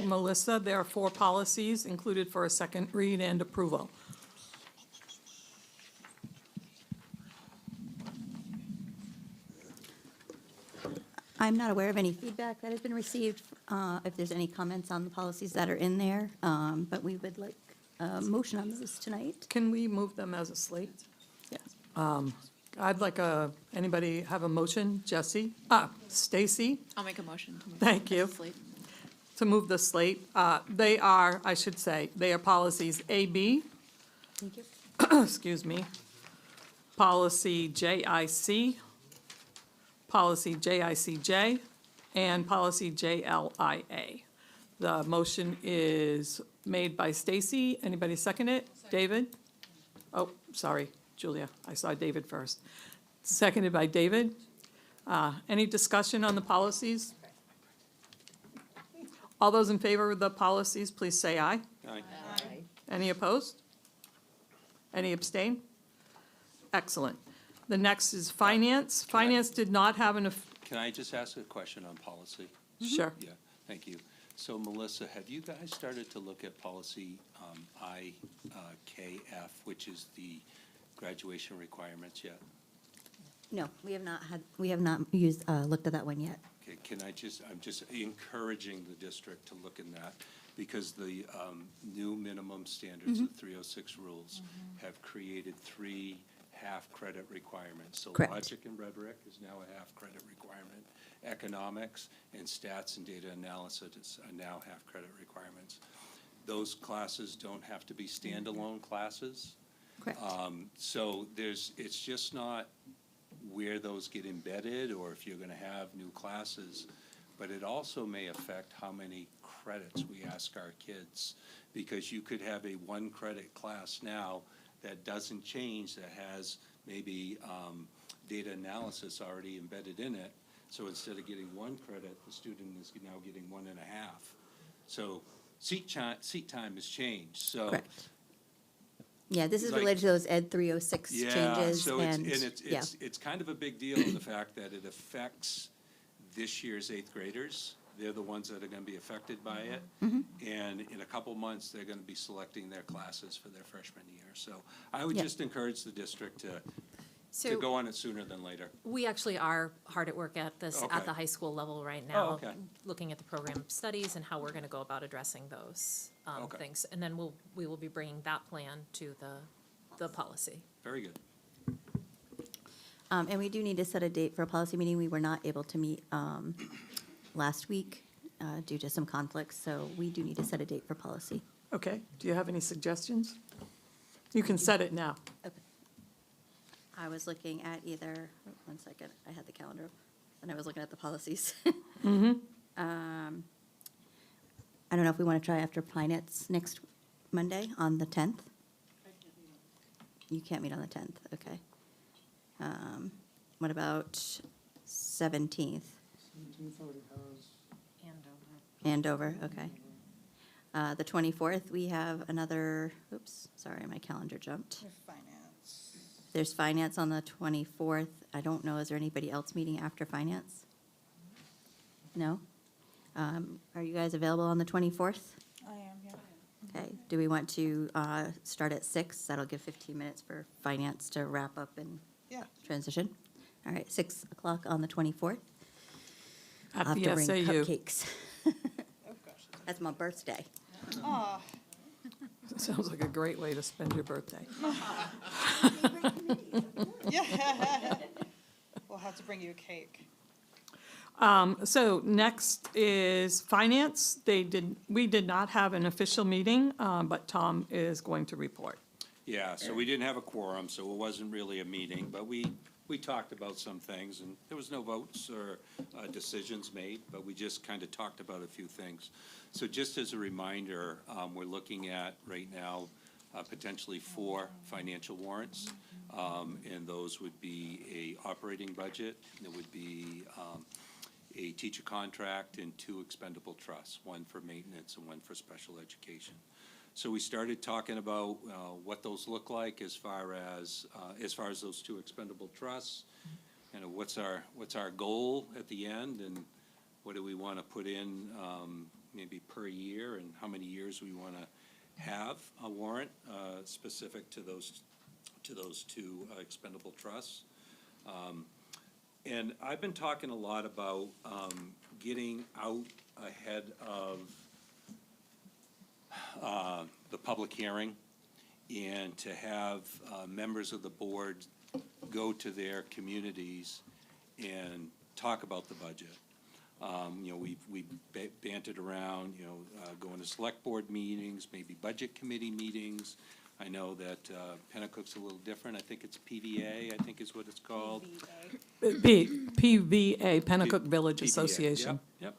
Speaker 3: Melissa, there are 4 policies included for a second read and approval.
Speaker 18: I'm not aware of any feedback that has been received, if there's any comments on the policies that are in there, but we would like a motion on those tonight.
Speaker 3: Can we move them as a slate?
Speaker 18: Yes.
Speaker 3: I'd like anybody have a motion? Jesse? Stacy?
Speaker 17: I'll make a motion. To move
Speaker 3: Thank
Speaker 17: this
Speaker 3: you.
Speaker 17: slate.
Speaker 3: To move the slate. They are, I should say, they are policies AB.
Speaker 18: Thank you.
Speaker 3: Excuse me. Policy JIC, policy JICJ, and policy JLIA. The motion is made by Stacy. Anybody second it? David? Oh, sorry, Julia. I saw David first. Seconded by David. Any discussion on the policies? All those in favor of the policies, please say aye.
Speaker 2: Aye.
Speaker 3: Any opposed? Any abstain? Excellent. The next is finance. Finance did not have an,
Speaker 2: Can I just ask a question on policy?
Speaker 3: sure.
Speaker 2: Yeah, thank you. So Melissa, have you guys started to look at policy IKF, which is the graduation requirements yet?
Speaker 18: No, we have not used, looked at that one yet.
Speaker 2: Okay, I'm just encouraging the district to look in that, because the new minimum standards, the 306 rules, have created 3 half-credit requirements. So
Speaker 18: Correct.
Speaker 2: logic and rhetoric is now a half-credit requirement. Economics and stats and data analysis are now half-credit requirements. Those classes don't have to be standalone classes.
Speaker 18: Correct.
Speaker 2: So it's just not where those get embedded or if you're gonna have new classes, but it also may affect how many credits we ask our kids. Because you could have a 1-credit class now that doesn't change, that has maybe data analysis already embedded in it. So instead of getting 1 credit, the student is now getting 1.5. So seat time has changed, so.
Speaker 18: Correct. Yeah, this is
Speaker 2: Like-
Speaker 18: related to those Ed 306
Speaker 2: Yeah,
Speaker 18: changes
Speaker 2: so
Speaker 18: and,
Speaker 2: it's kind of a big deal in the fact that it affects this year's 8th graders. They're the ones that are gonna be affected by it. And in a couple months, they're gonna be selecting their classes for their freshman year. So I would
Speaker 18: Yep.
Speaker 2: just encourage the district to to go on it sooner than later?
Speaker 19: We actually are hard at work at this,
Speaker 2: Okay.
Speaker 19: at the high school level right now.
Speaker 2: okay.
Speaker 19: Looking at the program studies and how we're gonna go about addressing those,
Speaker 2: Okay.
Speaker 19: things. And then we will be bringing that plan to the policy.
Speaker 2: Very good.
Speaker 18: And we do need to set a date for a policy meeting. We were not able to meet last week due to some conflicts, so we do need to set a date for policy.
Speaker 3: Okay, do you have any suggestions? You can set it now.
Speaker 18: Okay. I was looking at either, one second, I had the calendar, and I was looking at the policies. I don't know if we want to try after finance next Monday on the 10th? You can't meet on the 10th, okay. What about 17th? Andover, okay. The 24th, we have another, oops, sorry, my calendar jumped.
Speaker 16: Finance.
Speaker 18: There's finance on the 24th. I don't know, is there anybody else meeting after finance? No? Are you guys available on the 24th?
Speaker 16: I am, yeah.
Speaker 18: Okay, do we want to start at 6? That'll give 15 minutes for finance to wrap up and
Speaker 16: Yeah.
Speaker 18: transition. All right, 6 o'clock on the 24th.
Speaker 3: At
Speaker 18: I'll have
Speaker 3: the
Speaker 18: to bring
Speaker 3: SAU.
Speaker 18: cupcakes.
Speaker 16: Oh, gosh.
Speaker 18: That's my birthday.
Speaker 16: Oh,
Speaker 3: Sounds like a great way to spend your birthday.
Speaker 16: yeah. We'll have to bring you a cake.
Speaker 3: So next is finance. We did not have an official meeting, but Tom is going to report.
Speaker 2: Yeah, so we didn't have a quorum, so it wasn't really a meeting, but we talked about some things, and there was no votes or decisions made, but we just kind of talked about a few things. So just as a reminder, we're looking at right now potentially 4 financial warrants, and those would be a operating budget, there would be a teacher contract, and 2 expendable trusts, one for maintenance and one for special education. So we started talking about what those look like as far as those 2 expendable trusts, and what's our goal at the end, and what do we want to put in maybe per year, and how many years we want to have a warrant specific to those 2 expendable trusts. And I've been talking a lot about getting out ahead of the public hearing, and to have members of the board go to their communities and talk about the budget. You know, we've bantered around, going to select board meetings, maybe budget committee meetings. I know that Pennacook's a little different. I think it's PVA, I think is what it's called.
Speaker 3: PVA, Pennacook Village
Speaker 2: PVA,
Speaker 3: Association.
Speaker 2: Yep.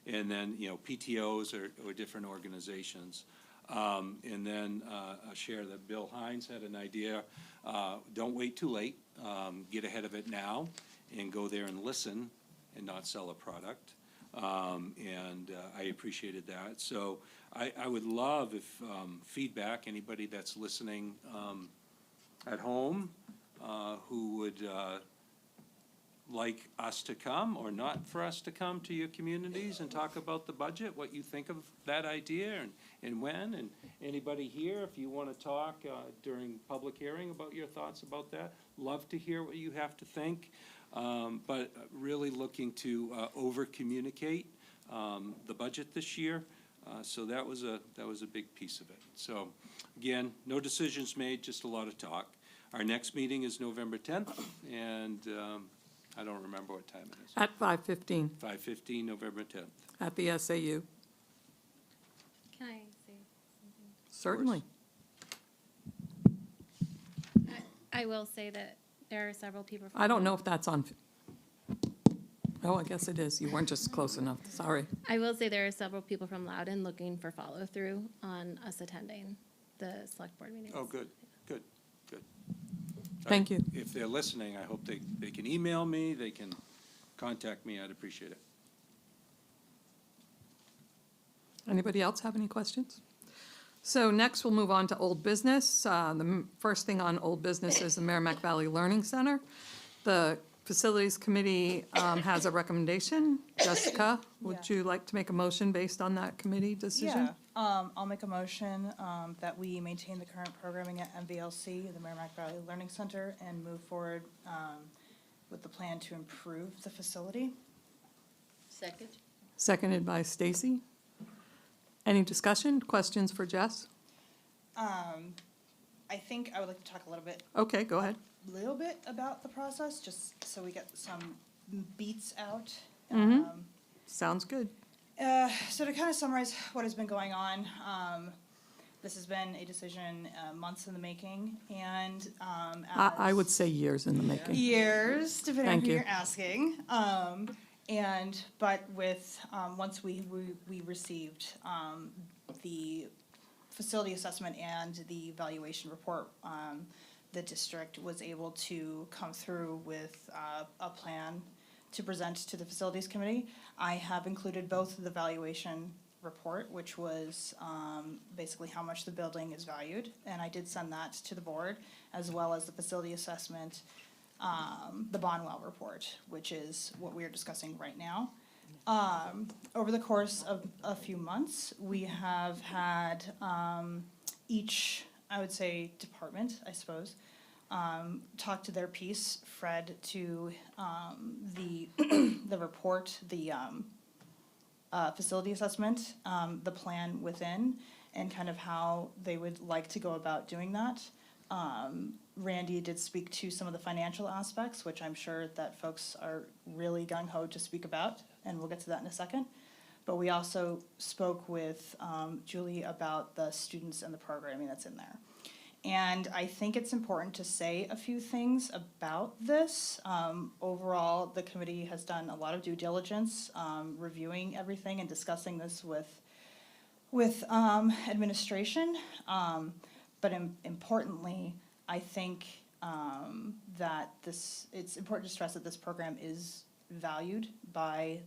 Speaker 2: And then, PTOs or different organizations. And then I'll share that Bill Hines had an idea, don't wait too late, get ahead of it now, and go there and listen and not sell a product. And I appreciated that. So I would love if feedback, anybody that's listening at home who would like us to come or not for us to come to your communities and talk about the budget, what you think of that idea and when, and anybody here, if you want to talk during public hearing about your thoughts about that, love to hear what you have to think, but really looking to over-communicate the budget this year, so that was a big piece of it. So, again, no decisions made, just a lot of talk. Our next meeting is November 10th, and I don't remember what time it is.
Speaker 3: At 5:15
Speaker 2: 5:15, November 10th.
Speaker 3: at the SAU.
Speaker 17: Can I say something?
Speaker 3: Certainly.
Speaker 17: I will say that there are several people.
Speaker 3: I don't know if that's on. Oh, I guess it is. You weren't just close enough. Sorry.
Speaker 17: I will say there are several people from Loudon looking for follow-through on us attending the select board meetings.
Speaker 2: Oh, good.
Speaker 3: Thank you.
Speaker 2: If they're listening, I hope they can email me, they can contact me, I'd appreciate it.
Speaker 3: Anybody else have any questions? So next, we'll move on to old business. First thing on old business is the Merrimack Valley Learning Center. The Facilities Committee has a recommendation. Jessica, would you like to make a motion based on that committee decision?
Speaker 16: I'll make a motion that we maintain the current programming at MVLC, the Merrimack Valley Learning Center, and move forward with the plan to improve the facility.
Speaker 1: Second?
Speaker 3: Seconded by Stacy. Any discussion, questions for Jess?
Speaker 16: I think I would like to talk a little bit.
Speaker 3: Okay, go ahead.
Speaker 16: Little bit about the process, just so we get some beats out.
Speaker 3: Sounds good.
Speaker 16: So to kind of summarize what has been going on, this has been a decision months in the making, and
Speaker 3: I would say years in the making.
Speaker 16: years, depending on
Speaker 3: Thank
Speaker 16: who
Speaker 3: you.
Speaker 16: you're asking. But with once we received the facility assessment and the evaluation report, the district was able to come through with a plan to present to the facilities committee. I have included both the valuation report, which was basically how much the building is valued, and I did send that to the board, as well as the facility assessment, the Bonwell report, which is what we are discussing right now. Over the course of a few months, we have had each, I would say, department, I suppose, talk to their piece. Fred to the report, the facility assessment, the plan within, and kind of how they would like to go about doing that. Randy did speak to some of the financial aspects, which I'm sure that folks are really gung-ho to speak about, and we'll get to that in a second. But we also spoke with Julie about the students and the programming that's in there. And I think it's important to say a few things about this. Overall, the committee has done a lot of due diligence, reviewing everything and discussing this with administration. But importantly, I think that it's important to stress that this program is valued by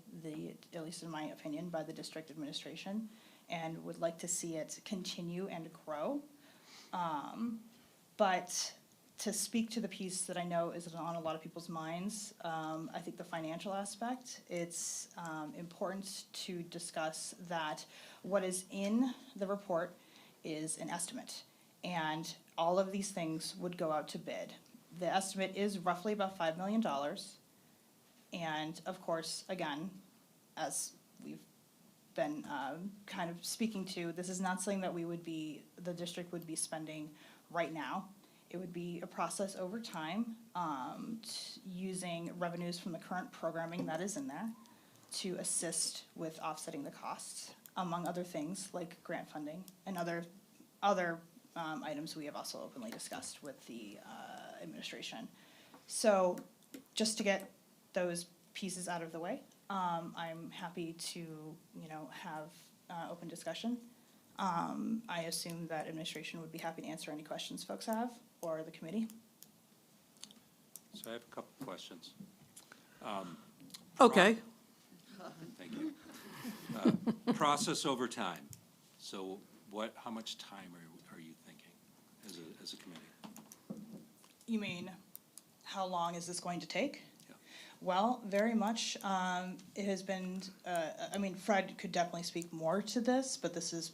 Speaker 16: at least in my opinion, by the district administration, and would like to see it continue and grow. But to speak to the piece that I know is on a lot of people's minds, I think the financial aspect, it's important to discuss that what is in the report is an estimate, and all of these things would go out to bid. The estimate is roughly about $5 million, and of course, again, as we've been kind of speaking to, this is not something that the district would be spending right now. It would be a process over time, using revenues from the current programming that is in there to assist with offsetting the costs, among other things like grant funding and other items we have also openly discussed with the administration. So just to get those pieces out of the way, I'm happy to, have open discussion. I assume that administration would be happy to answer any questions folks have, or the committee.
Speaker 2: So I have a couple questions.
Speaker 3: Okay.
Speaker 2: Thank you. Process over time. So how much time are you thinking as a committee?
Speaker 16: You mean, how long is this going to take?
Speaker 2: Yeah.
Speaker 16: Well, very much. It has been, Fred could definitely speak more to this, but this is,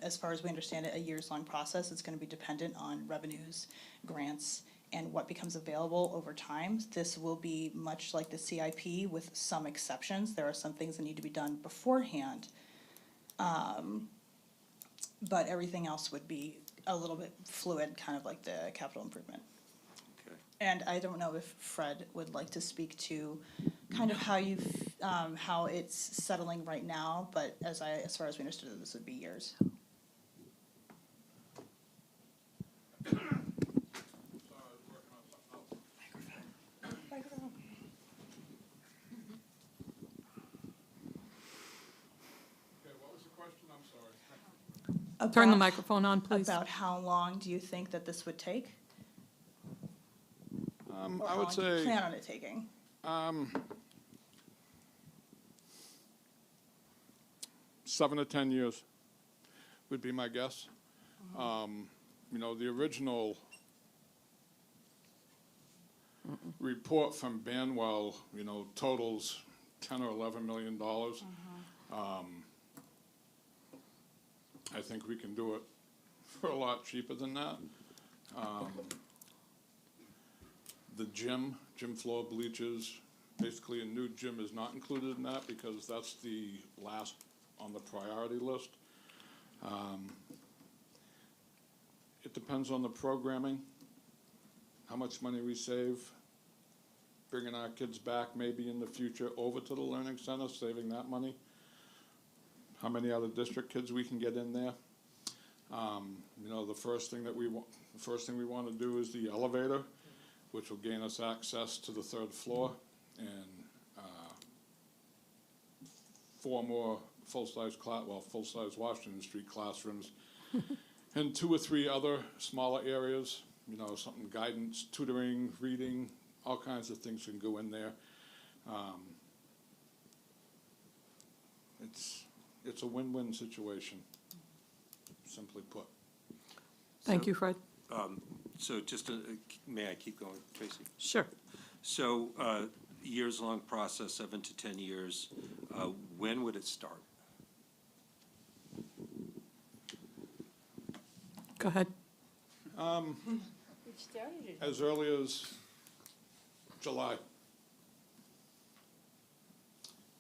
Speaker 16: as far as we understand it, a years-long process. It's going to be dependent on revenues, grants, and what becomes available over time. This will be much like the CIP with some exceptions. There are some things that need to be done beforehand. But everything else would be a little bit fluid, kind of like the capital improvement.
Speaker 2: Okay.
Speaker 16: And I don't know if Fred would like to speak to kind of how it's settling right now, but as far as we understood it, this would be years.
Speaker 3: Turn the microphone on, please.
Speaker 16: About how long do you think that this would take? Or
Speaker 20: I
Speaker 16: how
Speaker 20: would
Speaker 16: long do you
Speaker 20: say,
Speaker 16: plan on it taking?
Speaker 20: 7 to 10 years would be my guess. The original report from Banwell, totals $10 or $11 million. I think we can do it for a lot cheaper than that. The gym floor bleachers, basically a new gym is not included in that because that's the last on the priority list. It depends on the programming, how much money we save, bringing our kids back maybe in the future over to the Learning Center, saving that money. How many other district kids we can get in there. You know, the first thing we want to do is the elevator, which will gain us access to the third floor, and 4 more full-size Washington Street classrooms, and 2 or 3 other smaller areas, you know, something guidance, tutoring, reading, all kinds of things can go in there. It's a win-win situation, simply put.
Speaker 3: Thank you, Fred.
Speaker 2: So just, may I keep going, Tracy?
Speaker 3: Sure.
Speaker 2: So, years-long process, 7 to 10 years. When would it start?
Speaker 3: Go ahead.
Speaker 20: As early as July.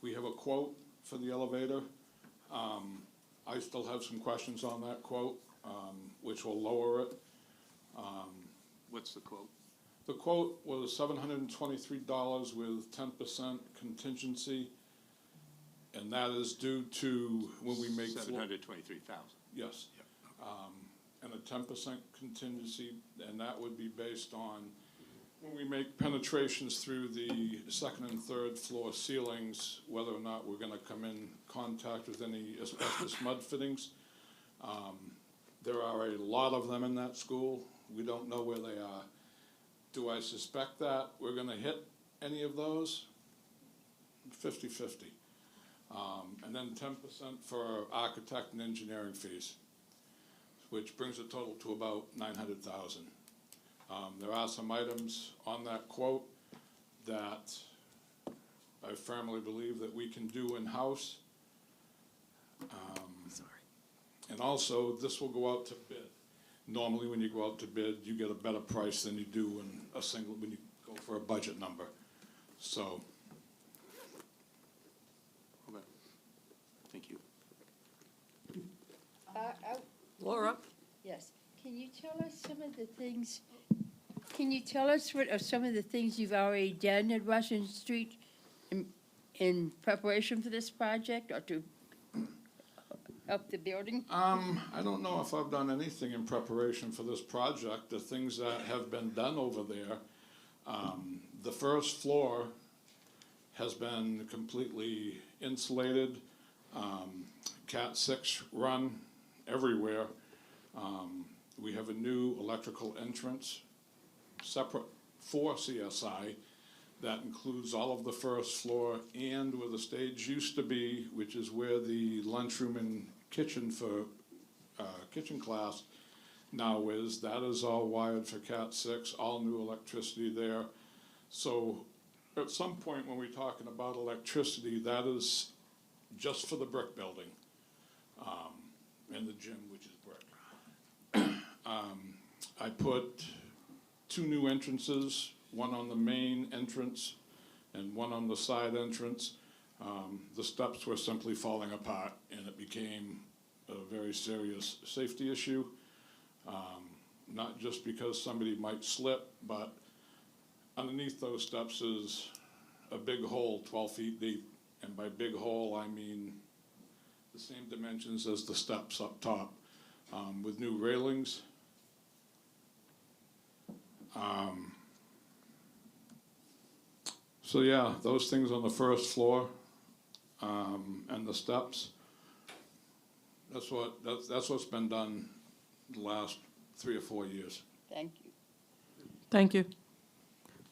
Speaker 20: We have a quote for the elevator. I still have some questions on that quote, which will lower it.
Speaker 2: What's the quote?
Speaker 20: The quote was $723 with 10% contingency, and that is due to when we make.
Speaker 2: 723,000.
Speaker 20: Yes. And a 10% contingency, and that would be based on when we make penetrations through the second and third floor ceilings, whether or not we're gonna come in contact with any asbestos mud fittings. There are a lot of them in that school. We don't know where they are. Do I suspect that we're gonna hit any of those? 50-50. And then 10% for architect and engineering fees, which brings the total to about $900,000. There are some items on that quote that I firmly believe that we can do in-house. And also, this will go out to bid. Normally, when you go out to bid, you get a better price than you do in when you go for a budget number. So.
Speaker 2: Okay. Thank you.
Speaker 3: Laura?
Speaker 21: Yes. Can you tell us some of the things, what are some of the things you've already done at Washington Street in preparation for this project or to help the building?
Speaker 20: I don't know if I've done anything in preparation for this project. The things that have been done over there, the first floor has been completely insulated, Cat 6 run everywhere. We have a new electrical entrance, separate for CSI, that includes all of the first floor and where the stage used to be, which is where the lunchroom and kitchen for kitchen class now is. That is all wired for Cat 6, all new electricity there. So at some point when we're talking about electricity, that is just for the brick building, and the gym, which is brick. I put 2 new entrances, one on the main entrance and one on the side entrance. The steps were simply falling apart, and it became a very serious safety issue. Not just because somebody might slip, but underneath those steps is a big hole 12 feet deep. And by big hole, I mean the same dimensions as the steps up top, with new railings. So yeah, those things on the first floor, and the steps. That's what's been done the last 3 or 4 years.
Speaker 21: Thank you.
Speaker 3: Thank you.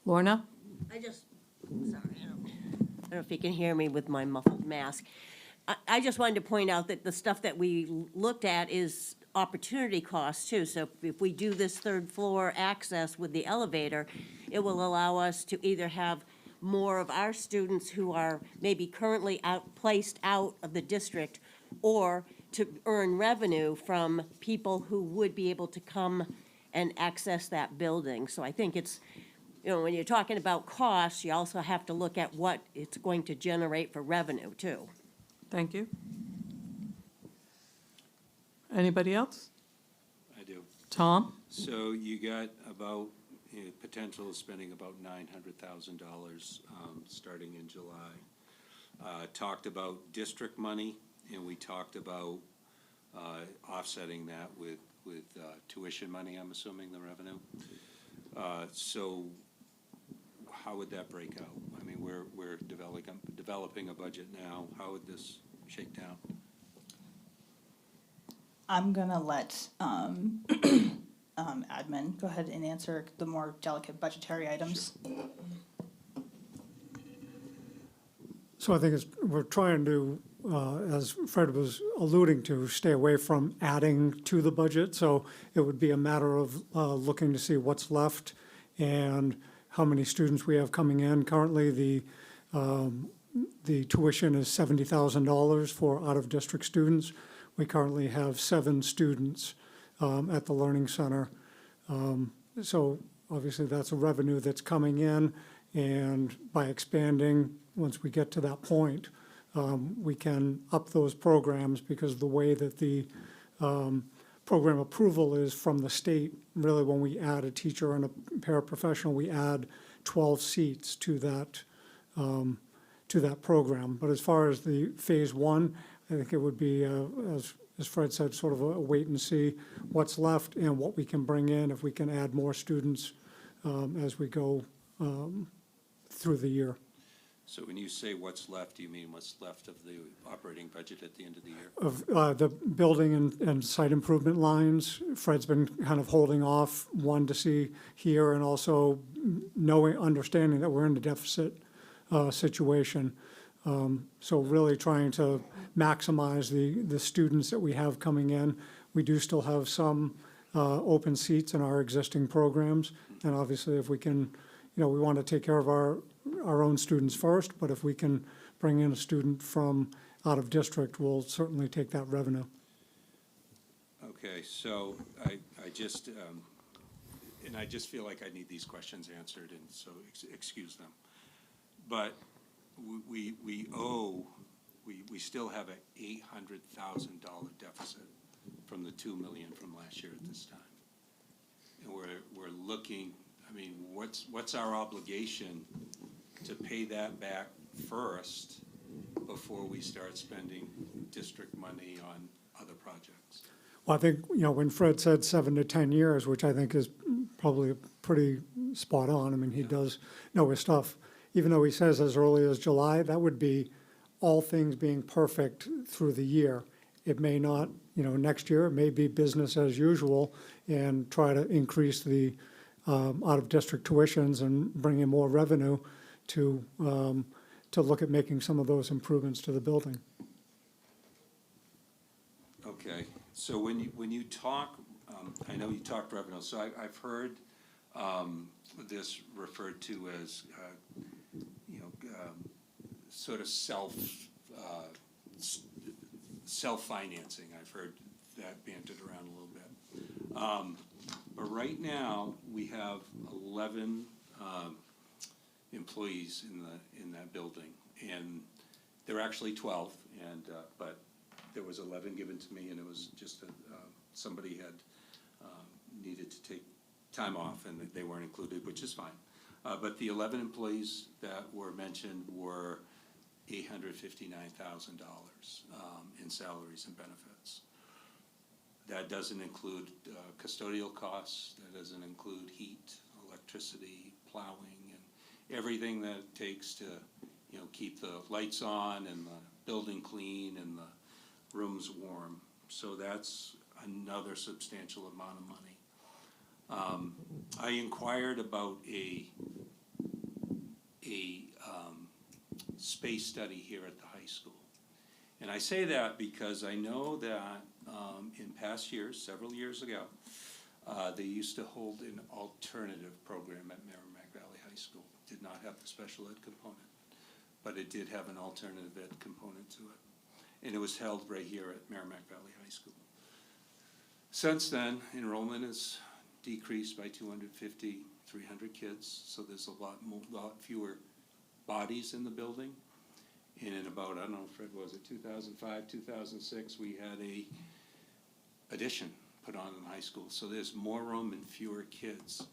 Speaker 3: Lorna?
Speaker 1: I don't know if you can hear me with my muffled mask. I just wanted to point out that the stuff that we looked at is opportunity costs too. So if we do this third floor access with the elevator, it will allow us to either have more of our students who are maybe currently placed out of the district, or to earn revenue from people who would be able to come and access that building. So I think it's, you know, when you're talking about costs, you also have to look at what it's going to generate for revenue too.
Speaker 3: Thank you. Anybody else?
Speaker 2: I do.
Speaker 3: Tom?
Speaker 2: So you got about, potential of spending about $900,000 starting in July. Talked about district money, and we talked about offsetting that with tuition money, I'm assuming, the revenue. So how would that break out? I mean, we're developing a budget now. How would this shake down?
Speaker 16: I'm gonna let admin go ahead and answer the more delicate budgetary items.
Speaker 6: So I think we're trying to, as Fred was alluding to, stay away from adding to the budget. So it would be a matter of looking to see what's left and how many students we have coming in. Currently, the tuition is $70,000 for out-of-district students. We currently have 7 students at the Learning Center. So obviously, that's a revenue that's coming in, and by expanding, once we get to that point, we can up those programs, because the way that the program approval is from the state, really when we add a teacher and a paraprofessional, we add 12 seats to that program. But as far as the phase 1, I think it would be, as Fred said, sort of a wait and see what's left and what we can bring in, if we can add more students as we go through the year.
Speaker 2: So when you say what's left, do you mean what's left of the operating budget at the end of the year?
Speaker 6: Of the building and site improvement lines, Fred's been kind of holding off, one, to see here, and also understanding that we're in a deficit situation. So really trying to maximize the students that we have coming in. We do still have some open seats in our existing programs, and obviously if we can, we want to take care of our own students first, but if we can bring in a student from out of district, we'll certainly take that revenue.
Speaker 2: Okay, so I just, and I just feel like I need these questions answered, and so excuse them. But we still have an $800,000 deficit from the $2 million from last year at this time. And we're looking, I mean, what's our obligation to pay that back first before we start spending district money on other projects?
Speaker 6: Well, I think, when Fred said 7 to 10 years, which I think is probably pretty spot on. I mean, he does know his stuff. Even though he says as early as July, that would be all things being perfect through the year. It may not, next year, it may be business as usual and try to increase the out-of-district tuitions and bring in more revenue to look at making some of those improvements to the building.
Speaker 2: Okay, so when you talk, I know you talked revenue, so I've heard this referred to as, sort of self-financing. I've heard that bantered around a little bit. But right now, we have 11 employees in that building, and there are actually 12, but there was 11 given to me, and it was just somebody had needed to take time off, and they weren't included, which is fine. But the 11 employees that were mentioned were $859,000 in salaries and benefits. That doesn't include custodial costs, that doesn't include heat, electricity, plowing, and everything that it takes to, keep the lights on and the building clean and the rooms warm. So that's another substantial amount of money. I inquired about a space study here at the high school. And I say that because I know that in past years, several years ago, they used to hold an alternative program at Merrimack Valley High School. It did not have the special ed component, but it did have an alternative ed component to it. and it was held right here at Merrimack Valley High School. Since then, enrollment has decreased by 250, 300 kids, so there's a lot fewer bodies in the building. And in about, I don't know, Fred, was it 2005, 2006, we had a addition put on in high school. So there's more room and fewer kids.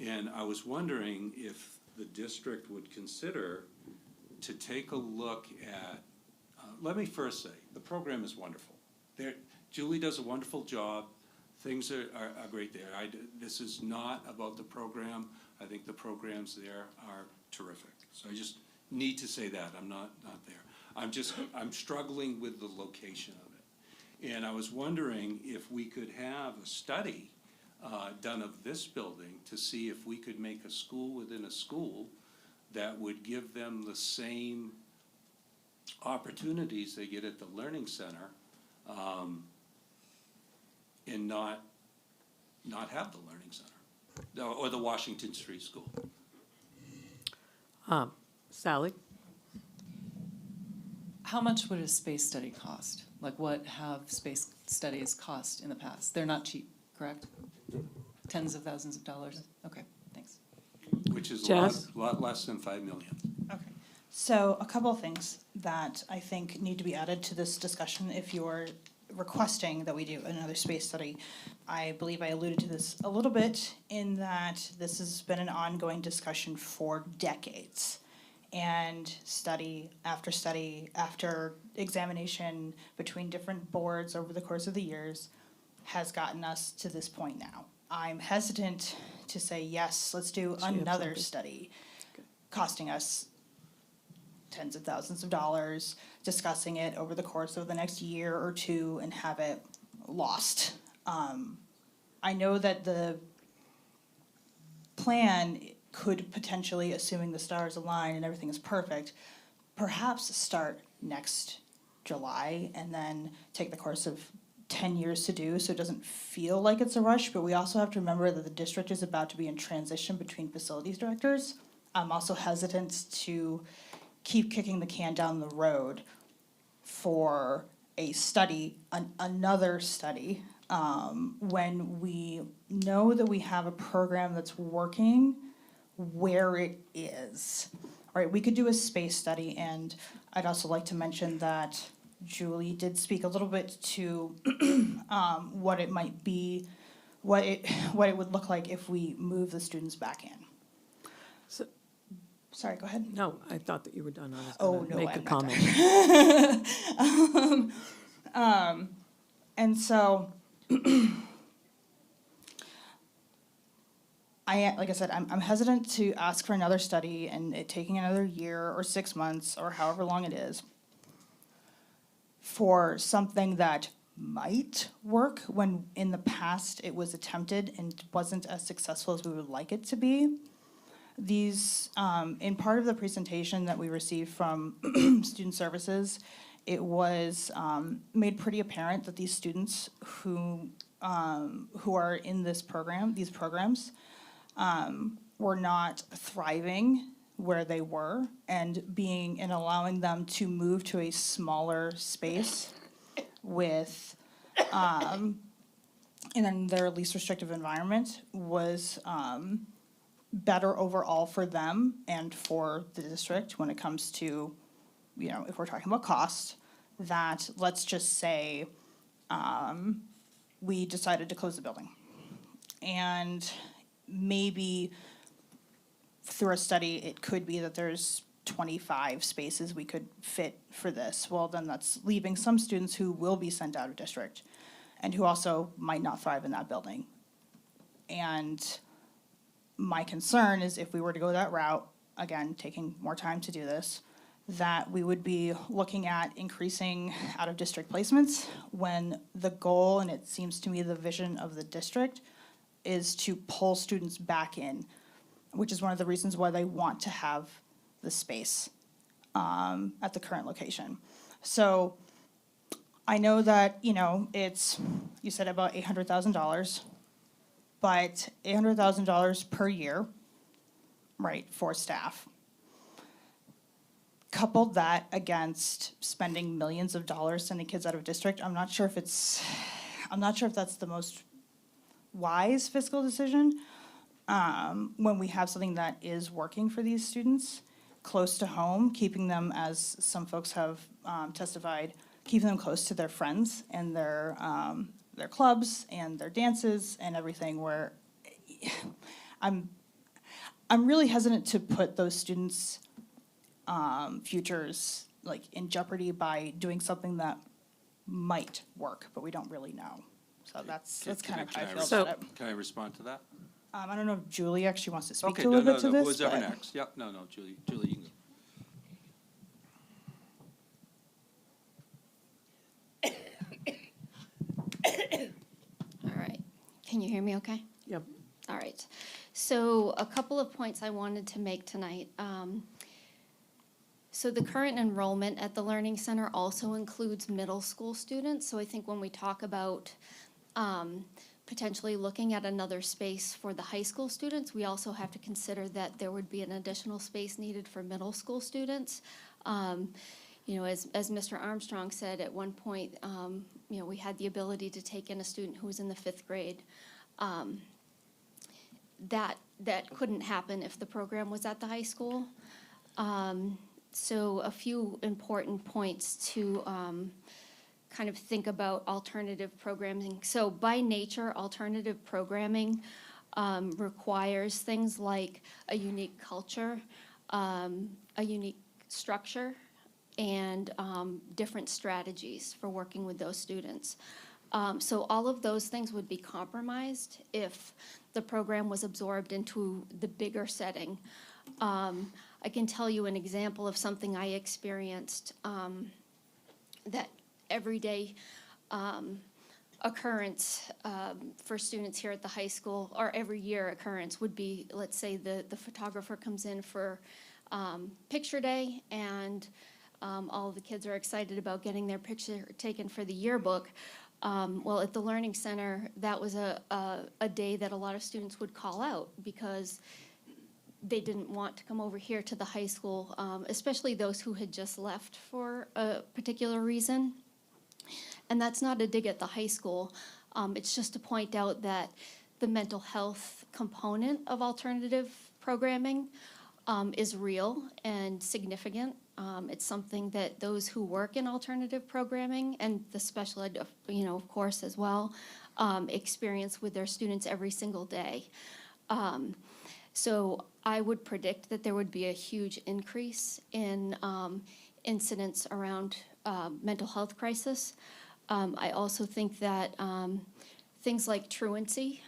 Speaker 2: And I was wondering if the district would consider to take a look at, let me first say, the program is wonderful. Julie does a wonderful job. Things are great there. This is not about the program. I think the programs there are terrific. So I just need to say that. I'm not there. I'm struggling with the location of it. And I was wondering if we could have a study done of this building to see if we could make a school within a school that would give them the same opportunities they get at the Learning Center, and not have the Learning Center or the Washington Street School.
Speaker 3: Sally?
Speaker 5: How much would a space study cost? Like, what have space studies cost in the past? They're not cheap, correct? Tens of thousands of dollars? Okay, thanks.
Speaker 2: Which is
Speaker 3: Jess?
Speaker 2: a lot less than 5 million.
Speaker 16: Okay, so a couple of things that I think need to be added to this discussion if you're requesting that we do another space study. I believe I alluded to this a little bit in that this has been an ongoing discussion for decades. And study after examination between different boards over the course of the years has gotten us to this point now. I'm hesitant to say, yes, let's do another study costing us tens of thousands of dollars, discussing it over the course of the next year or two and have it lost. I know that the plan could potentially, assuming the stars align and everything is perfect, perhaps start next July and then take the course of 10 years to do, so it doesn't feel like it's a rush, but we also have to remember that the district is about to be in transition between facilities directors. I'm also hesitant to keep kicking the can down the road for a study, another study, when we know that we have a program that's working where it is. All right, we could do a space study, and I'd also like to mention that Julie did speak a little bit to what it might be, what it would look like if we move the students back in.
Speaker 3: So,
Speaker 16: sorry, go ahead.
Speaker 3: No, I thought that you were done. I was
Speaker 16: Oh,
Speaker 3: gonna
Speaker 16: no,
Speaker 3: make a
Speaker 16: I'm not
Speaker 3: comment.
Speaker 16: And so, like I said, I'm hesitant to ask for another study and it taking another year or 6 months or however long it is for something that might work when in the past it was attempted and wasn't as successful as we would like it to be. These, in part of the presentation that we received from Student Services, it was made pretty apparent that these students who are in this program, these programs, were not thriving where they were, and allowing them to move to a smaller space with in their least restrictive environment was better overall for them and for the district when it comes to, you know, if we're talking about cost, that let's just say we decided to close the building. And maybe through a study, it could be that there's 25 spaces we could fit for this. Well, then that's leaving some students who will be sent out of district and who also might not thrive in that building. And my concern is if we were to go that route, again, taking more time to do this, that we would be looking at increasing out-of-district placements when the goal, and it seems to me the vision of the district, is to pull students back in, which is one of the reasons why they want to have the space at the current location. So I know that, you know, you said about $800,000, but $800,000 per year, right, for staff. coupled that against spending millions of dollars sending kids out of district, I'm not sure if that's the most wise fiscal decision. When we have something that is working for these students close to home, keeping them, as some folks have testified, keeping them close to their friends and their clubs and their dances and everything, where I'm really hesitant to put those students' futures like in jeopardy by doing something that might work, but we don't really know. So that's kind of how I feel about it.
Speaker 2: Can I respond to that?
Speaker 16: I don't know if Julie actually wants to speak
Speaker 2: Okay,
Speaker 16: to a
Speaker 2: no,
Speaker 16: little
Speaker 2: no,
Speaker 16: bit to
Speaker 2: no,
Speaker 16: this.
Speaker 2: who's ever
Speaker 16: but-
Speaker 2: next? Yep, no, Julie, you can go.
Speaker 7: All right. Can you hear me okay?
Speaker 3: Yep.
Speaker 7: All right. So a couple of points I wanted to make tonight. So the current enrollment at the Learning Center also includes middle school students. So I think when we talk about potentially looking at another space for the high school students, we also have to consider that there would be an additional space needed for middle school students. You know, as Mr. Armstrong said, at one point, you know, we had the ability to take in a student who was in the 5th grade. That couldn't happen if the program was at the high school. So a few important points to kind of think about alternative programming. So by nature, alternative programming requires things like a unique culture, a unique structure, and different strategies for working with those students. So all of those things would be compromised if the program was absorbed into the bigger setting. I can tell you an example of something I experienced, that everyday occurrence for students here at the high school, or every year occurrence, would be, let's say the photographer comes in for picture day, and all of the kids are excited about getting their picture taken for the yearbook. Well, at the Learning Center, that was a day that a lot of students would call out because they didn't want to come over here to the high school, especially those who had just left for a particular reason. And that's not a dig at the high school. It's just to point out that the mental health component of alternative programming is real and significant. It's something that those who work in alternative programming, and the special ed, you know, of course, as well, experience with their students every single day. So I would predict that there would be a huge increase in incidents around mental health crisis. I also think that things like truancy,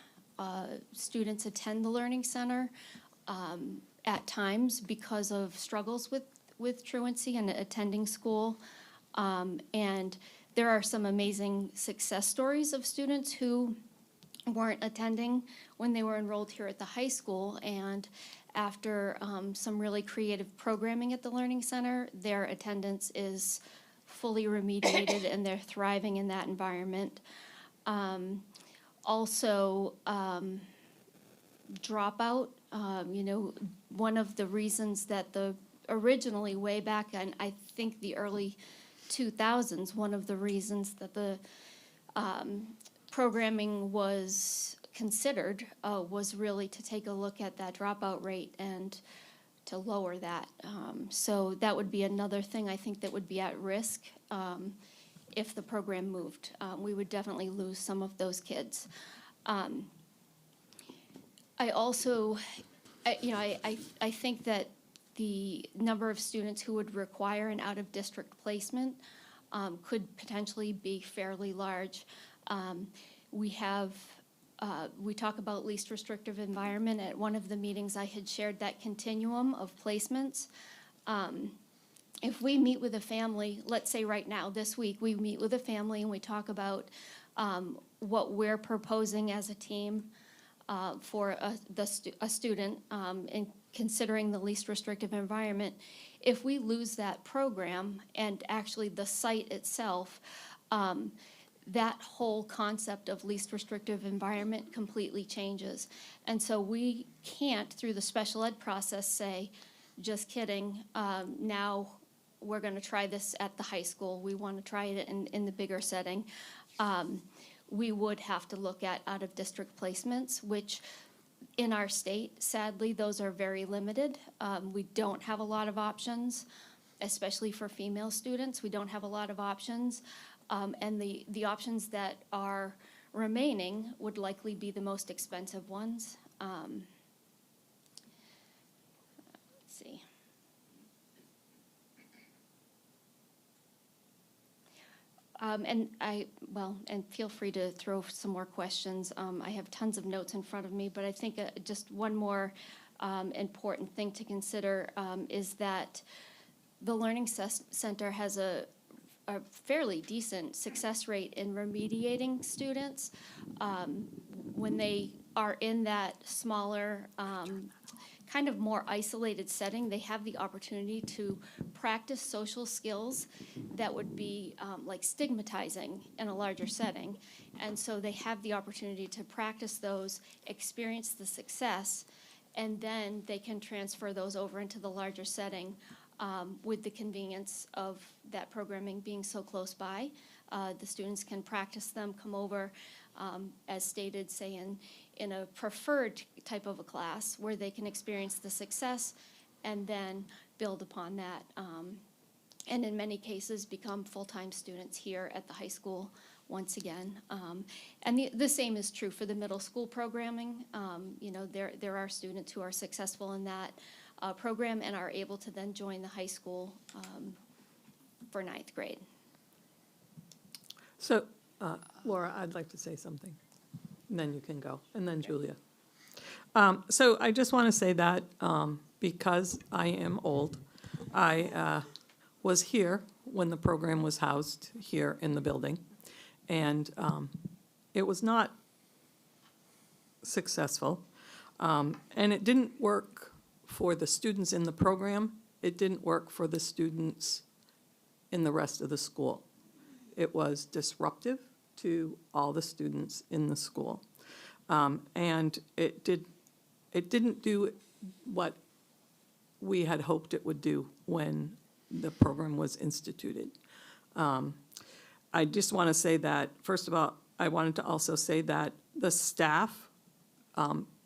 Speaker 7: students attend the Learning Center at times because of struggles with truancy and attending school. And there are some amazing success stories of students who weren't attending when they were enrolled here at the high school, and after some really creative programming at the Learning Center, their attendance is fully remediated and they're thriving in that environment. Also, dropout, you know, one of the reasons that originally way back in, I think, the early 2000s, one of the reasons that the programming was considered was really to take a look at that dropout rate and to lower that. So that would be another thing I think that would be at risk if the program moved. We would definitely lose some of those kids. I also, you know, I think that the number of students who would require an out-of-district placement could potentially be fairly large. We talk about least restrictive environment. At one of the meetings, I had shared that continuum of placements. If we meet with a family, let's say right now, this week, we meet with a family and we talk about what we're proposing as a team for a student in considering the least restrictive environment. If we lose that program and actually the site itself, that whole concept of least restrictive environment completely changes. And so we can't, through the special ed process, say, just kidding, now we're gonna try this at the high school, we wanna try it in the bigger setting, we would have to look at out-of-district placements, which in our state, sadly, those are very limited. We don't have a lot of options, especially for female students. We don't have a lot of options. And the options that are remaining would likely be the most expensive ones. Let's see. And feel free to throw some more questions. I have tons of notes in front of me, but I think just one more important thing to consider is that the Learning Center has a fairly decent success rate in remediating students. When they are in that smaller, kind of more isolated setting, they have the opportunity to practice social skills that would be like stigmatizing in a larger setting. And so they have the opportunity to practice those, experience the success, and then they can transfer those over into the larger setting with the convenience of that programming being so close by. The students can practice them, come over, as stated, say in a preferred type of a class where they can experience the success and then build upon that. And in many cases, become full-time students here at the high school once again. And the same is true for the middle school programming. You know, there are students who are successful in that program and are able to then join the high school for 9th grade.
Speaker 3: So, Laura, I'd like to say something, and then you can go, and then Julia. So I just want to say that because I am old, I was here when the program was housed here in the building, and it was not successful, and it didn't work for the students in the program. It didn't work for the students in the rest of the school. It was disruptive to all the students in the school. And it didn't do what we had hoped it would do when the program was instituted. I just want to say that, first of all, I wanted to also say that the staff,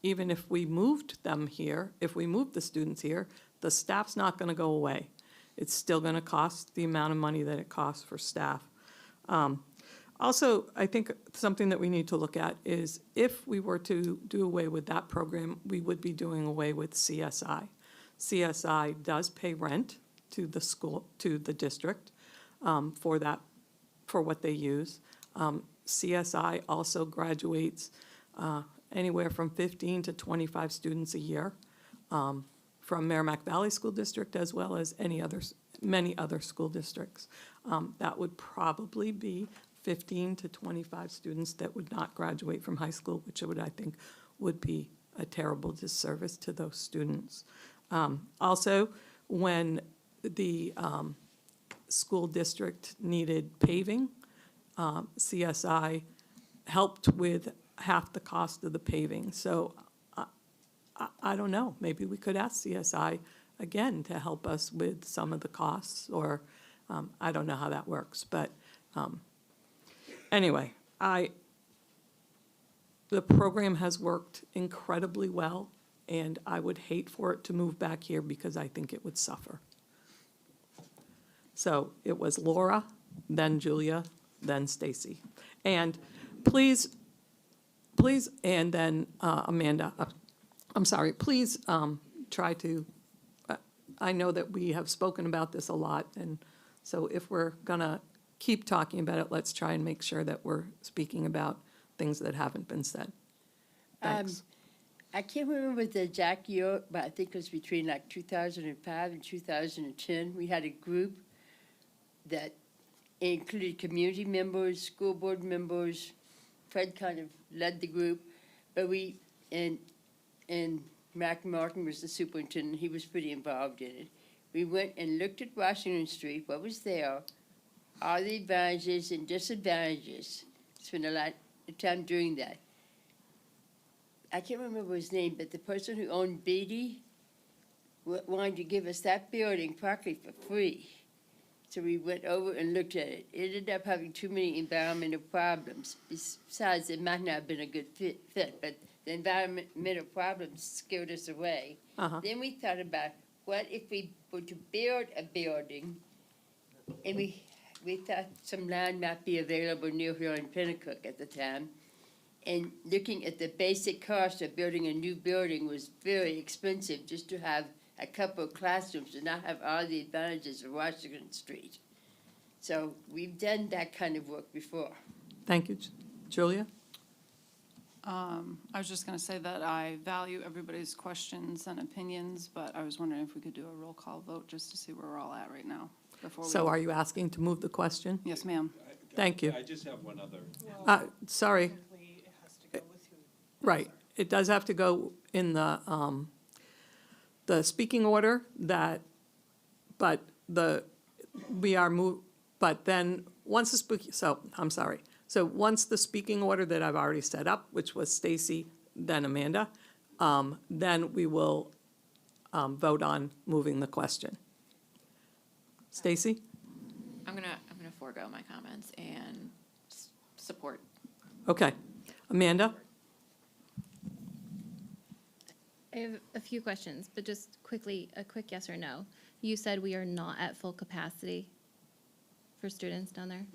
Speaker 3: even if we moved them here, if we moved the students here, the staff's not going to go away. It's still going to cost the amount of money that it costs for staff. Also, I think something that we need to look at is if we were to do away with that program, we would be doing away with CSI. CSI does pay rent to the school, to the district, for what they use. CSI also graduates anywhere from 15 to 25 students a year from Merrimack Valley School District as well as many other school districts. That would probably be 15 to 25 students that would not graduate from high school, which I think would be a terrible disservice to those students. Also, when the school district needed paving, CSI helped with half the cost of the paving. So I don't know, maybe we could ask CSI again to help us with some of the costs, or I don't know how that works, but anyway, the program has worked incredibly well, and I would hate for it to move back here because I think it would suffer. So it was Laura, then Julia, then Stacy. And please, and then Amanda, I'm sorry, please try to, I know that we have spoken about this a lot, and so if we're gonna keep talking about it, let's try and make sure that we're speaking about things that haven't been said. Thanks.
Speaker 21: I can't remember the exact year, but I think it was between like 2005 and 2010. We had a group that included community members, school board members. Fred kind of led the group, but and Mac Martin was the superintendent. He was pretty involved in it. We went and looked at Washington Street, what was there, all the advantages and disadvantages. Spent a lot of time doing that. I can't remember his name, but the person who owned Beatty wanted to give us that building practically for free. So we went over and looked at it. It ended up having too many environmental problems. Besides, it might not have been a good fit, but the environmental problems scared us away. Then we thought about, what if we were to build a building, and we thought some land might be available near here in Pennacook at the time. And looking at the basic cost of building a new building was very expensive, just to have a couple of classrooms and not have all the advantages of Washington Street. So we've done that kind of work before.
Speaker 3: Thank you. Julia?
Speaker 12: I was just going to say that I value everybody's questions and opinions, but I was wondering if we could do a roll call vote just to see where we're all at right now before we.
Speaker 3: So are you asking to move the question?
Speaker 12: Yes, ma'am.
Speaker 3: Thank you.
Speaker 2: I just have one other.
Speaker 3: Sorry. Right. It does have to go in the speaking order that, but then, once the So once the speaking order that I've already set up, which was Stacy, then Amanda, then we will vote on moving the question. Stacy?
Speaker 19: I'm gonna forego my comments and support.
Speaker 3: Okay. Amanda?
Speaker 17: I have a few questions, but just quickly, a quick yes or no. You said we are not at full capacity for students down there?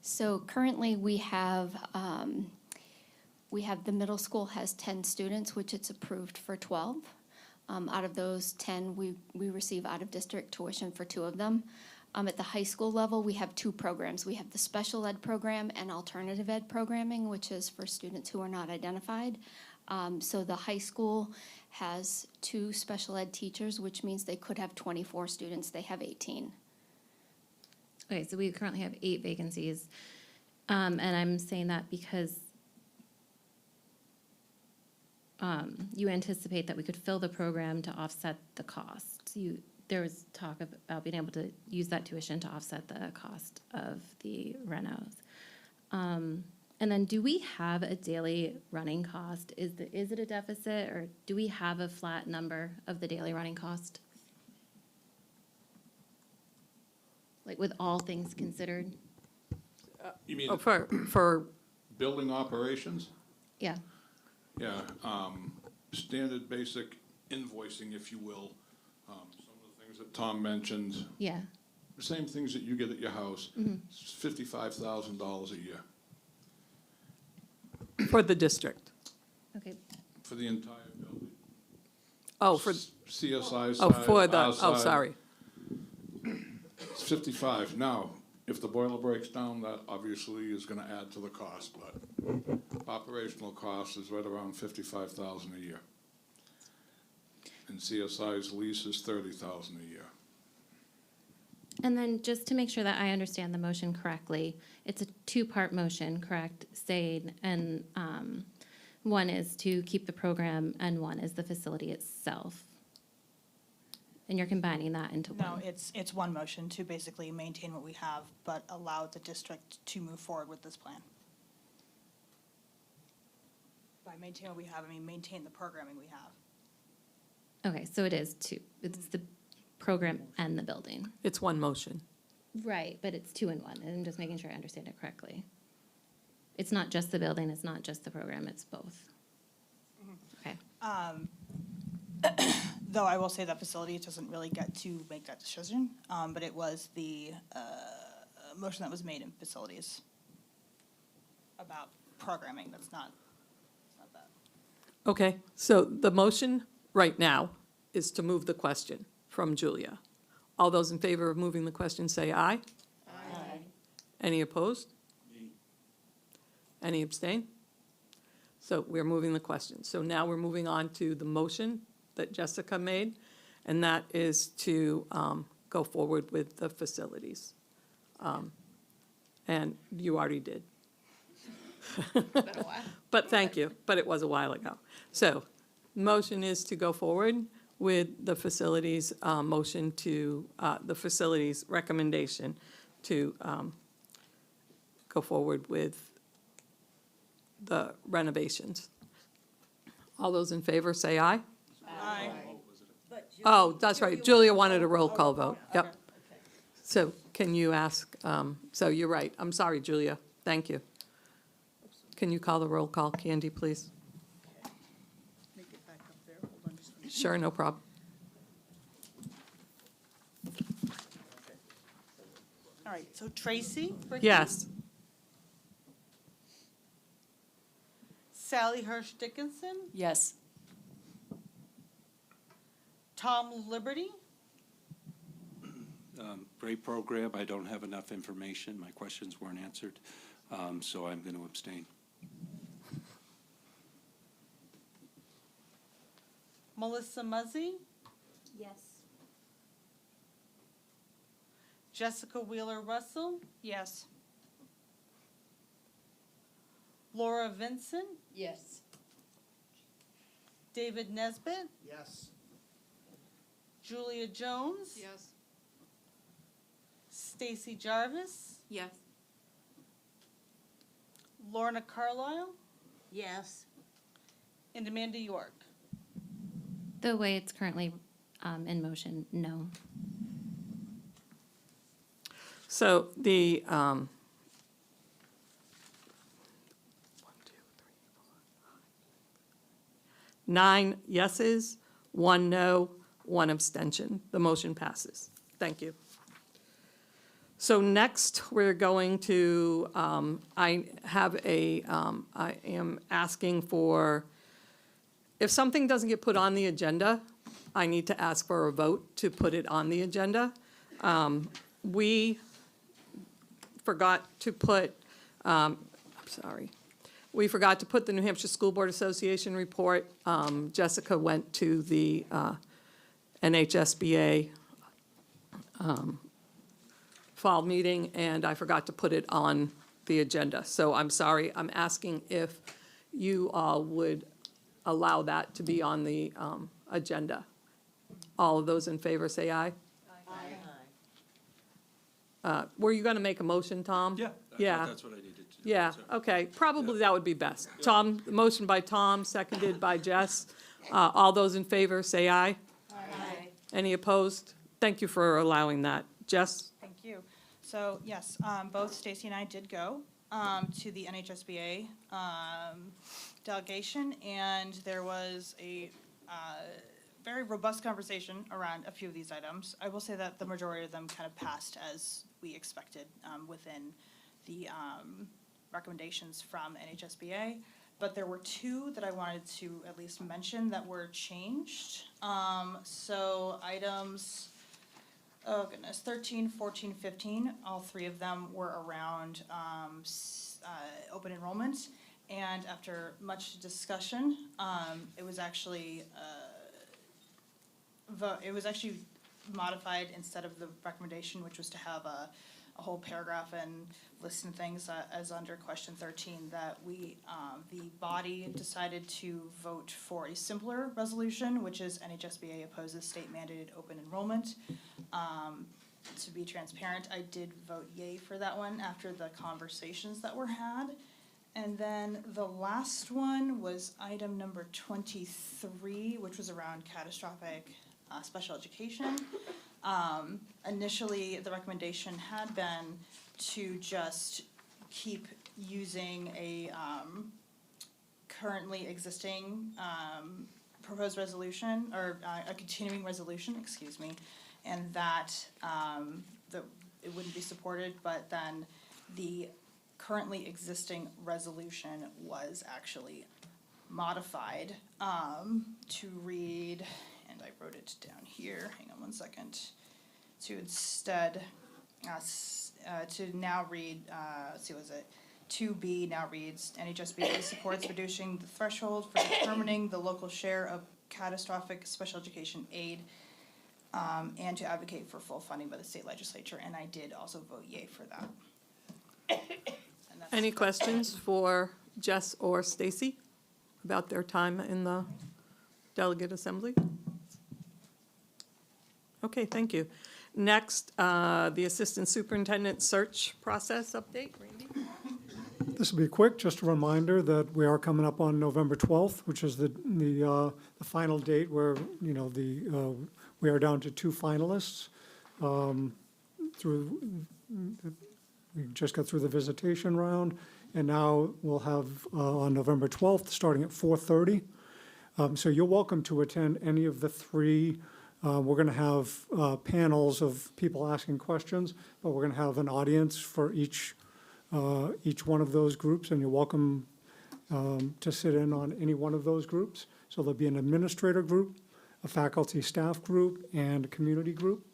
Speaker 7: So currently, we have the middle school has 10 students, which it's approved for 12. Out of those 10, we receive out-of-district tuition for 2 of them. At the high school level, we have 2 programs. We have the special ed program and alternative ed programming, which is for students who are not identified. So the high school has 2 special ed teachers, which means they could have 24 students. They have 18.
Speaker 17: Okay, so we currently have 8 vacancies. And I'm saying that because you anticipate that we could fill the program to offset the cost. There was talk about being able to use that tuition to offset the cost of the renos. And then do we have a daily running cost? Is it a deficit, or do we have a flat number of the daily running cost? Like with all things considered?
Speaker 20: You mean
Speaker 3: for
Speaker 20: building operations?
Speaker 17: Yeah.
Speaker 20: Yeah, standard basic invoicing, if you will. Some of the things that Tom mentioned.
Speaker 17: Yeah.
Speaker 20: The same things that you get at your house. It's $55,000 a year
Speaker 3: For the district?
Speaker 17: Okay.
Speaker 20: for the entire building.
Speaker 3: Oh, for.
Speaker 20: CSI side,
Speaker 3: Oh, for the,
Speaker 20: our
Speaker 3: oh,
Speaker 20: side.
Speaker 3: sorry.
Speaker 20: It's 55. Now, if the boiler breaks down, that obviously is gonna add to the cost, but operational cost is right around 55,000 a year. And CSI's lease is 30,000 a year.
Speaker 17: And then just to make sure that I understand the motion correctly, it's a 2-part motion, correct? Saying, and one is to keep the program and one is the facility itself. And you're combining that into one?
Speaker 16: No, it's one motion to basically maintain what we have, but allow the district to move forward with this plan. By maintain what we have, I mean maintain the programming we have.
Speaker 17: Okay, so it is 2. It's the program and the building.
Speaker 3: It's one motion.
Speaker 17: Right, but it's 2 in 1. And I'm just making sure I understand it correctly. It's not just the building, it's not just the program, it's both. Okay.
Speaker 16: Though I will say that facilities doesn't really get to make that decision, but it was the motion that was made in facilities about programming. That's not that.
Speaker 3: Okay, so the motion right now is to move the question from Julia. All those in favor of moving the question say aye.
Speaker 21: Aye.
Speaker 3: Any opposed? Any abstain? So we're moving the question. So now we're moving on to the motion that Jessica made, and that is to go forward with the facilities. And you already did. But thank you, but it was a while ago. So, motion is to go forward with the facilities, motion to, the facilities recommendation to go forward with the renovations. All those in favor, say aye.
Speaker 16: Aye.
Speaker 3: Oh, that's right, Julia wanted a roll call vote, yep. So can you ask, so you're right, I'm sorry, Julia, thank you. Can you call the roll call, Candy, please?
Speaker 16: Make it back up there. Hold on just a minute.
Speaker 3: Sure, no problem.
Speaker 16: All right, so Tracy? Brickman?
Speaker 3: Yes.
Speaker 16: Sally Hirsch Dickinson?
Speaker 5: Yes.
Speaker 16: Tom Liberty?
Speaker 2: Great program. I don't have enough information. My questions weren't answered, so I'm going to abstain.
Speaker 16: Melissa Muzzy?
Speaker 4: Yes.
Speaker 16: Jessica Wheeler Russell?
Speaker 12: Yes.
Speaker 16: Laura Vincent?
Speaker 21: Yes.
Speaker 16: David Nesbitt?
Speaker 20: Yes.
Speaker 16: Julia Jones?
Speaker 12: Yes.
Speaker 16: Stacy Jarvis?
Speaker 12: Yes.
Speaker 16: Lorna Carlisle?
Speaker 1: Yes.
Speaker 16: And Amanda York?
Speaker 17: The way it's currently in motion, no.
Speaker 3: So the, 9 yeses, 1 no, 1 abstention. The motion passes. Thank you. So next, we're going to, I am asking for, if something doesn't get put on the agenda, I need to ask for a vote to put it on the agenda. We forgot to put, we forgot to put the New Hampshire School Board Association report. Jessica went to the NHSBA fall meeting, and I forgot to put it on the agenda. So I'm sorry, I'm asking if you all would allow that to be on the agenda. All of those in favor say aye. Were you going to make a motion, Tom?
Speaker 2: Yeah.
Speaker 3: Yeah.
Speaker 2: That's what I needed to do.
Speaker 3: Yeah,
Speaker 2: So-
Speaker 3: okay, probably that would be best. Tom, motion by Tom, seconded by Jess. All those in favor, say aye.
Speaker 16: Aye.
Speaker 3: Any opposed? Thank you for allowing that. Jess?
Speaker 16: Thank you. So, yes, both Stacy and I did go to the NHSBA delegation, and there was a very robust conversation around a few of these items. I will say that the majority of them kind of passed as we expected within the recommendations from NHSBA. But there were 2 that I wanted to at least mention that were changed. So items, oh goodness, 13, 14, 15, all 3 of them were around open enrollment. And after much discussion, it was actually modified instead of the recommendation, which was to have a whole paragraph and list and things as under question 13, that we, the body decided to vote for a simpler resolution, which is NHSBA opposes state mandated open enrollment. To be transparent, I did vote yay for that one after the conversations that were had. And then the last one was item number 23, which was around catastrophic special education. Initially, the recommendation had been to just keep using a currently existing proposed resolution, or a continuing resolution, excuse me, and that it wouldn't be supported, but then the currently existing resolution was actually modified to read, and I wrote it down here, hang on one second, to instead, to now read, let's see, what was it? 2B now reads, NHSBA supports reducing the threshold for determining the local share of catastrophic special education aid, and to advocate for full funding by the state legislature, and I did also vote yay for that. And that's-
Speaker 3: Any questions for Jess or Stacy about their time in the delegate assembly? Okay, thank you. Next, the assistant superintendent search process update, Randy?
Speaker 6: this will be quick, just a reminder that we are coming up on November 12th, which is the final date where, you know, we are down to 2 finalists. We just got through the visitation round, and now we'll have on November 12th, starting at 4:30. So you're welcome to attend any of the 3. We're going to have panels of people asking questions, but we're going to have an audience for each one of those groups, and you're welcome to sit in on any one of those groups. So there'll be an administrator group, a faculty staff group, and a community group.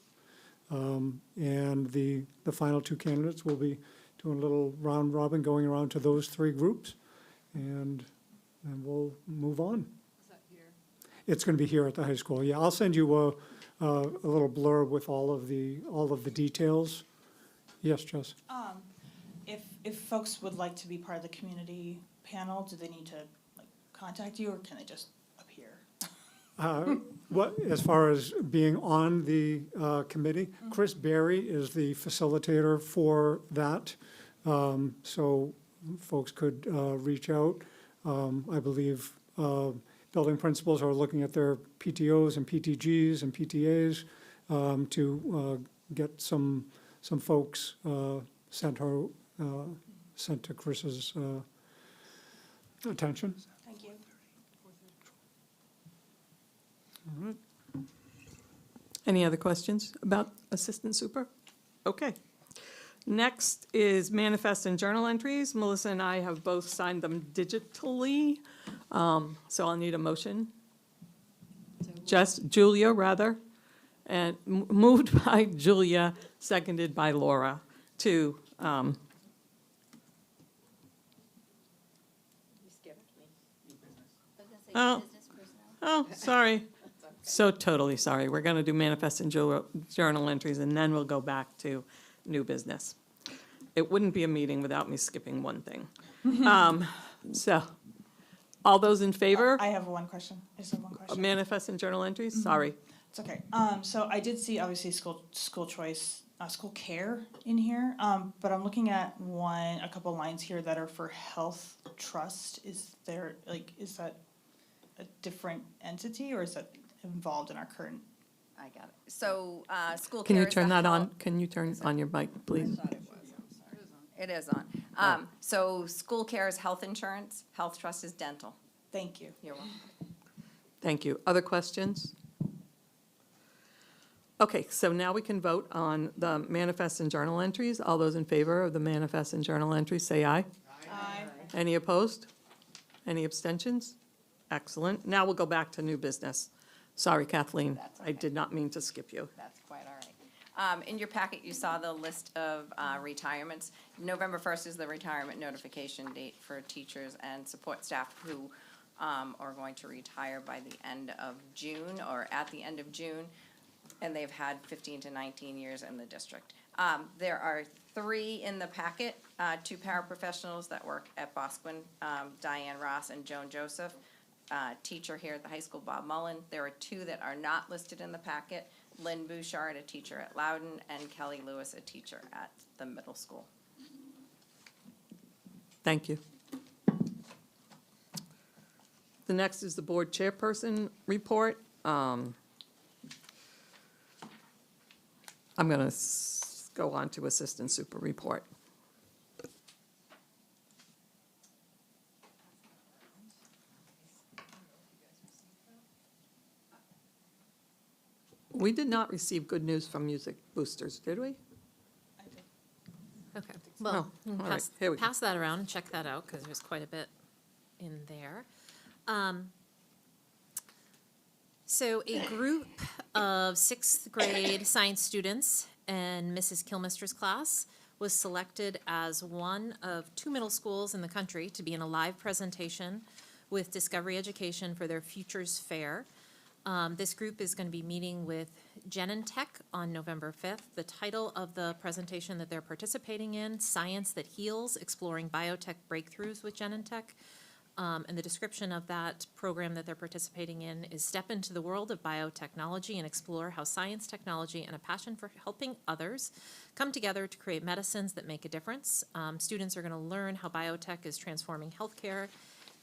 Speaker 6: And the final 2 candidates will be doing a little round robin, going around to those 3 groups, and we'll move on.
Speaker 12: Is that here?
Speaker 6: It's going to be here at the high school. Yeah, I'll send you a little blurb with all of the details. Yes, Jess?
Speaker 16: If folks would like to be part of the community panel, do they need to like contact you, or can they just appear?
Speaker 6: As far as being on the committee, Chris Berry is the facilitator for that. So folks could reach out. I believe building principals are looking at their PTOs and PTGs and PTAs to get some folks sent to Chris's attention.
Speaker 16: Thank you.
Speaker 6: All right.
Speaker 3: Any other questions about Assistant Super? Okay. Next is manifest and journal entries. Melissa and I have both signed them digitally, so I'll need a motion. Julia, rather, and moved by Julia, seconded by Laura, to, oh, sorry. So totally sorry. We're going to do manifest and journal entries, and then we'll go back to new business. It wouldn't be a meeting without me skipping one thing. So, all those in favor?
Speaker 16: I have one question. I just have one
Speaker 3: of
Speaker 16: question.
Speaker 3: Manifest and journal entries? Sorry.
Speaker 16: It's okay. So I did see obviously school choice, school care in here, but I'm looking at a couple lines here that are for health trust. Is that a different entity, or is that involved in our current?
Speaker 13: I got it. So, school care
Speaker 3: Can you
Speaker 13: is
Speaker 3: turn
Speaker 13: the
Speaker 3: that on?
Speaker 13: health-
Speaker 3: Can you turn on your mic, please?
Speaker 13: It is on. So school care is health insurance, health trust is dental.
Speaker 16: Thank you.
Speaker 13: You're welcome.
Speaker 3: Thank you. Other questions? Okay, so now we can vote on the manifest and journal entries. All those in favor of the manifest and journal entries, say aye.
Speaker 16: Aye.
Speaker 3: Any opposed? Any abstentions? Excellent. Now we'll go back to new business. Sorry, Kathleen,
Speaker 13: That's
Speaker 3: I did not mean to skip you.
Speaker 13: That's quite all right. In your packet, you saw the list of retirements. November 1st is the retirement notification date for teachers and support staff who are going to retire by the end of June or at the end of June, and they've had 15 to 19 years in the district. There are 3 in the packet, 2 paraprofessionals that work at Bosquen, Diane Ross and Joan Joseph. Teacher here at the high school, Bob Mullen. There are 2 that are not listed in the packet. Lynn Bouchard, a teacher at Loudon, and Kelly Lewis, a teacher at the middle school.
Speaker 3: Thank you. The next is the board chairperson report. I'm going to go on to assistant super report. We did not receive good news from Music Boosters, did we?
Speaker 19: Okay, well,
Speaker 3: Oh, all right, here we go.
Speaker 19: pass that around and check that out, because there's quite a bit in there. So a group of 6th grade science students in Mrs. Kilmister's class was selected as one of 2 middle schools in the country to be in a live presentation with Discovery Education for their Futures Fair. This group is going to be meeting with Genentech on November 5th. The title of the presentation that they're participating in, Science That Heals, Exploring Biotech Breakthroughs with Genentech. And the description of that program that they're participating in is step into the world of biotechnology and explore how science, technology, and a passion for helping others come together to create medicines that make a difference. Students are going to learn how biotech is transforming healthcare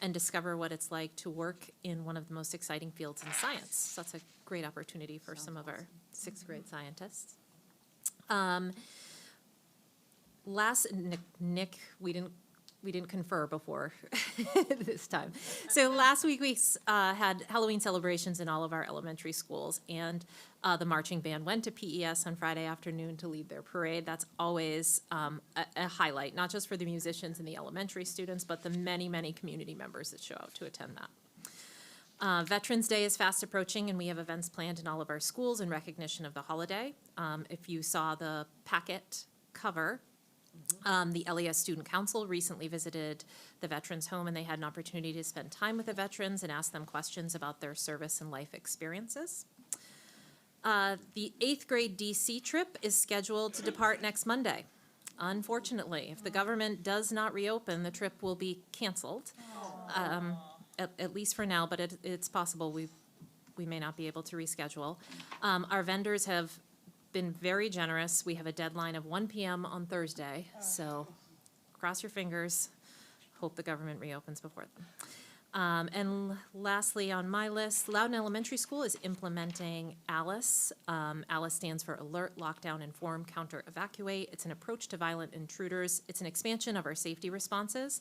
Speaker 19: and discover what it's like to work in one of the most exciting fields in science. So that's a great opportunity for some of our sixth grade scientists. Nick, we didn't confer before this time. So last week we had Halloween celebrations in all of our elementary schools, and the marching band went to PES on Friday afternoon to lead their parade. That's always a highlight, not just for the musicians and the elementary students, but the many, many community members that show up to attend that. Veterans Day is fast approaching, and we have events planned in all of our schools in recognition of the holiday. If you saw the packet cover, the LES Student Council recently visited the Veterans Home, and they had an opportunity to spend time with the veterans and ask them questions about their service and life experiences. The 8th grade DC trip is scheduled to depart next Monday. Unfortunately, if the government does not reopen, the trip will be canceled, at least for now, but it's possible we may not be able to reschedule. Our vendors have been very generous. We have a deadline of 1 p.m. on Thursday, so cross your fingers. Hope the government reopens before then. And lastly on my list, Loudon Elementary School is implementing ALICE. ALICE stands for Alert, Lockdown, Inform, Counter, Evacuate. It's an approach to violent intruders. It's an expansion of our safety responses.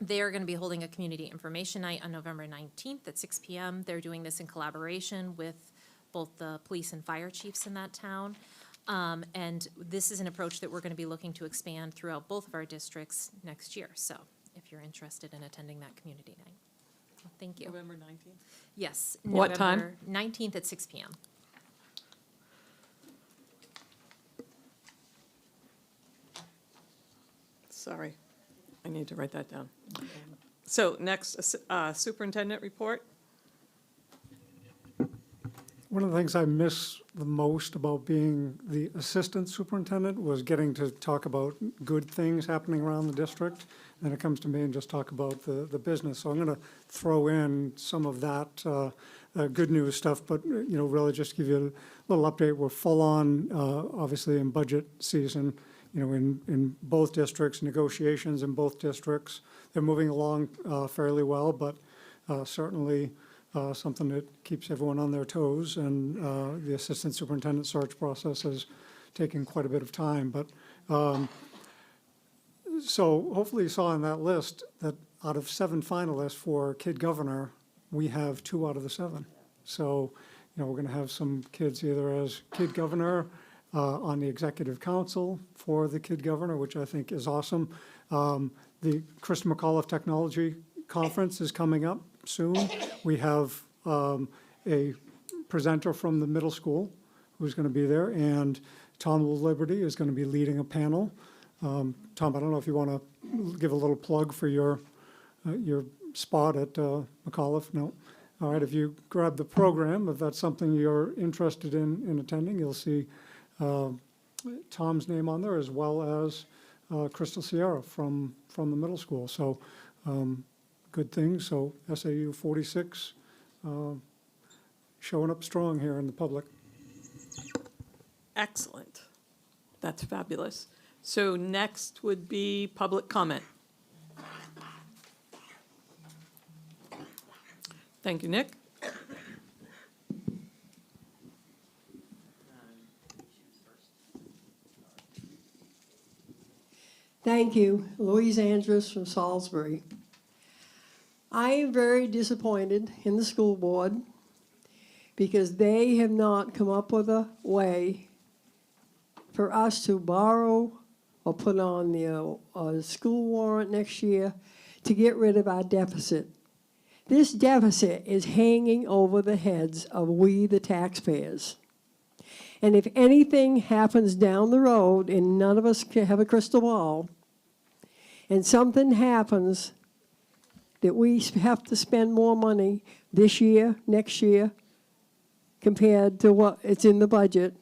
Speaker 19: They're going to be holding a community information night on November 19th at 6 p.m. They're doing this in collaboration with both the police and fire chiefs in that town. And this is an approach that we're going to be looking to expand throughout both of our districts next year. So if you're interested in attending that community night. Thank you.
Speaker 3: November 19th?
Speaker 19: Yes.
Speaker 3: What time?
Speaker 19: November 19th at 6 p.m.
Speaker 3: Sorry, I need to write that down. So next, superintendent report.
Speaker 6: One of the things I miss the most about being the assistant superintendent was getting to talk about good things happening around the district. Then it comes to me and just talk about the business. So I'm going to throw in some of that good news stuff, but really just give you a little update. We're full on, obviously, in budget season. In both districts, negotiations in both districts. They're moving along fairly well, but certainly something that keeps everyone on their toes, and the assistant superintendent search process has taken quite a bit of time. But so hopefully you saw on that list that out of 7 finalists for Kid Governor, we have 2 out of the 7. So we're going to have some kids either as Kid Governor on the executive council for the Kid Governor, which I think is awesome. The Kristen McAuliffe Technology Conference is coming up soon. We have a presenter from the middle school who's going to be there, and Tom Liberty is going to be leading a panel. Tom, I don't know if you want to give a little plug for your spot at McAuliffe. No? All right, if you grab the program, if that's something you're interested in attending, you'll see Tom's name on there, as well as Crystal Sierra from the middle school. So good things. So SAU 46 showing up strong here in the public.
Speaker 3: Excellent. That's fabulous. So next would be public comment. Thank you, Nick.
Speaker 9: Thank you. Louise Andrus from Salisbury. I am very disappointed in the school board because they have not come up with a way for us to borrow or put on the school warrant next year to get rid of our deficit. This deficit is hanging over the heads of we, the taxpayers. And if anything happens down the road, and none of us can have a crystal ball, and something happens that we have to spend more money this year, next year, compared to what it's in the budget,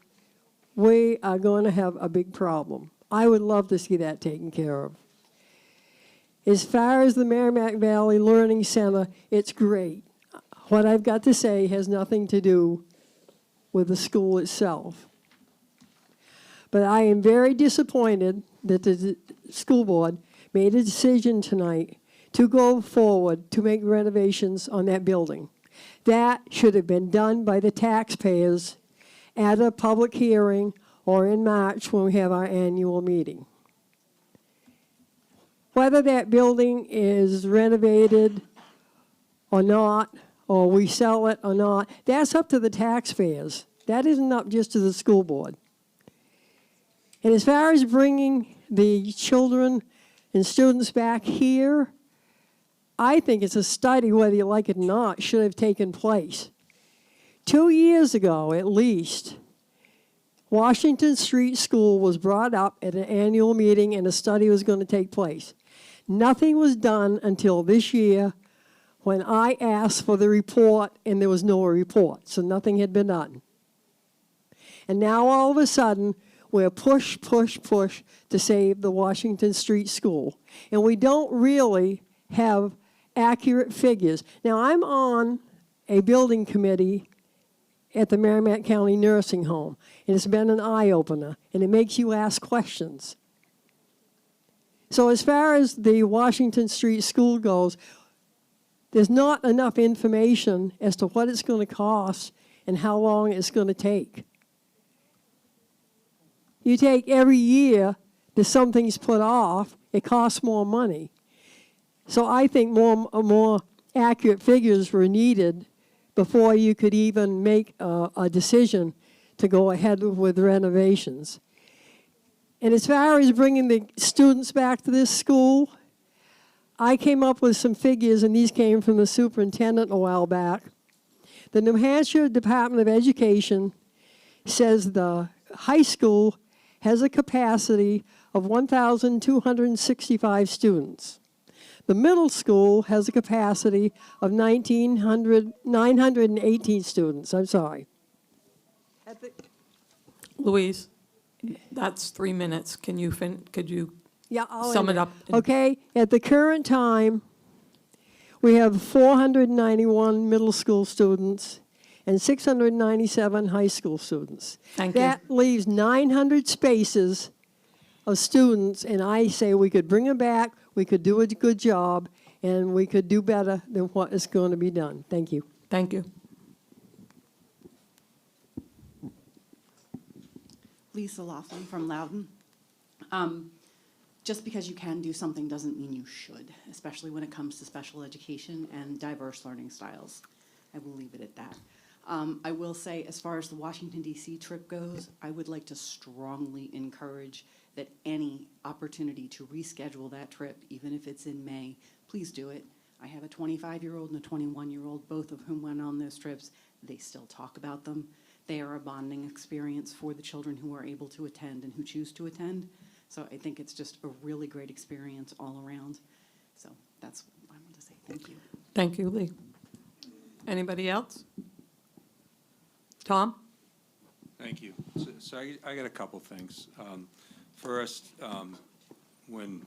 Speaker 9: we are going to have a big problem. I would love to see that taken care of. As far as the Merrimack Valley Learning Center, it's great. What I've got to say has nothing to do with the school itself. But I am very disappointed that the school board made a decision tonight to go forward to make renovations on that building. That should have been done by the taxpayers at a public hearing or in March when we have our annual meeting. Whether that building is renovated or not, or we sell it or not, that's up to the taxpayers. That isn't up just to the school board. And as far as bringing the children and students back here, I think it's a study, whether you like it or not, should have taken place. 2 years ago, at least, Washington Street School was brought up at an annual meeting and a study was going to take place. Nothing was done until this year when I asked for the report and there was no report, so nothing had been done. And now all of a sudden, we're push to save the Washington Street School. And we don't really have accurate figures. Now, I'm on a building committee at the Merrimack County Nursing Home, and it's been an eye-opener, and it makes you ask questions. So as far as the Washington Street School goes, there's not enough information as to what it's going to cost and how long it's going to take. You take every year that something's put off, it costs more money. So I think more accurate figures were needed before you could even make a decision to go ahead with renovations. And as far as bringing the students back to this school, I came up with some figures, and these came from the superintendent a while back. The New Hampshire Department of Education says the high school has a capacity of 1,265 students. The middle school has a capacity of 918 students. I'm sorry.
Speaker 3: Louise, that's 3 minutes. Could you
Speaker 9: Yeah, I'll
Speaker 3: sum
Speaker 9: end
Speaker 3: it up?
Speaker 9: Okay, at the current time, we have 491 middle school students and 697 high school students.
Speaker 3: Thank you.
Speaker 9: That leaves 900 spaces of students, and I say we could bring them back, we could do a good job, and we could do better than what is going to be done. Thank you.
Speaker 3: Thank you.
Speaker 8: Lisa Laughlin from Loudon. Just because you can do something doesn't mean you should, especially when it comes to special education and diverse learning styles. I will leave it at that. I will say, as far as the Washington, D.C. trip goes, I would like to strongly encourage that any opportunity to reschedule that trip, even if it's in May, please do it. I have a 25-year-old and a 21-year-old, both of whom went on those trips. They still talk about them. They are a bonding experience for the children who are able to attend and who choose to attend. So I think it's just a really great experience all around. So that's what I want to say. Thank you.
Speaker 3: Thank you, Lee. Anybody else? Tom?
Speaker 2: Thank you. So I got a couple things. First, when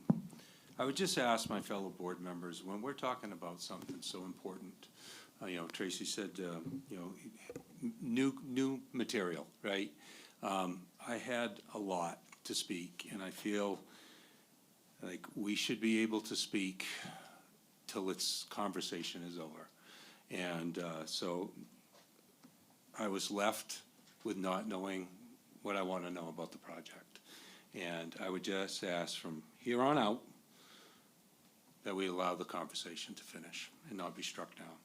Speaker 2: I would just ask my fellow board members, when we're talking about something so important, Tracy said, new material, right? I had a lot to speak, and I feel like we should be able to speak till its conversation is over. And so I was left with not knowing what I want to know about the project. And I would just ask from here on out that we allow the conversation to finish and not be struck down.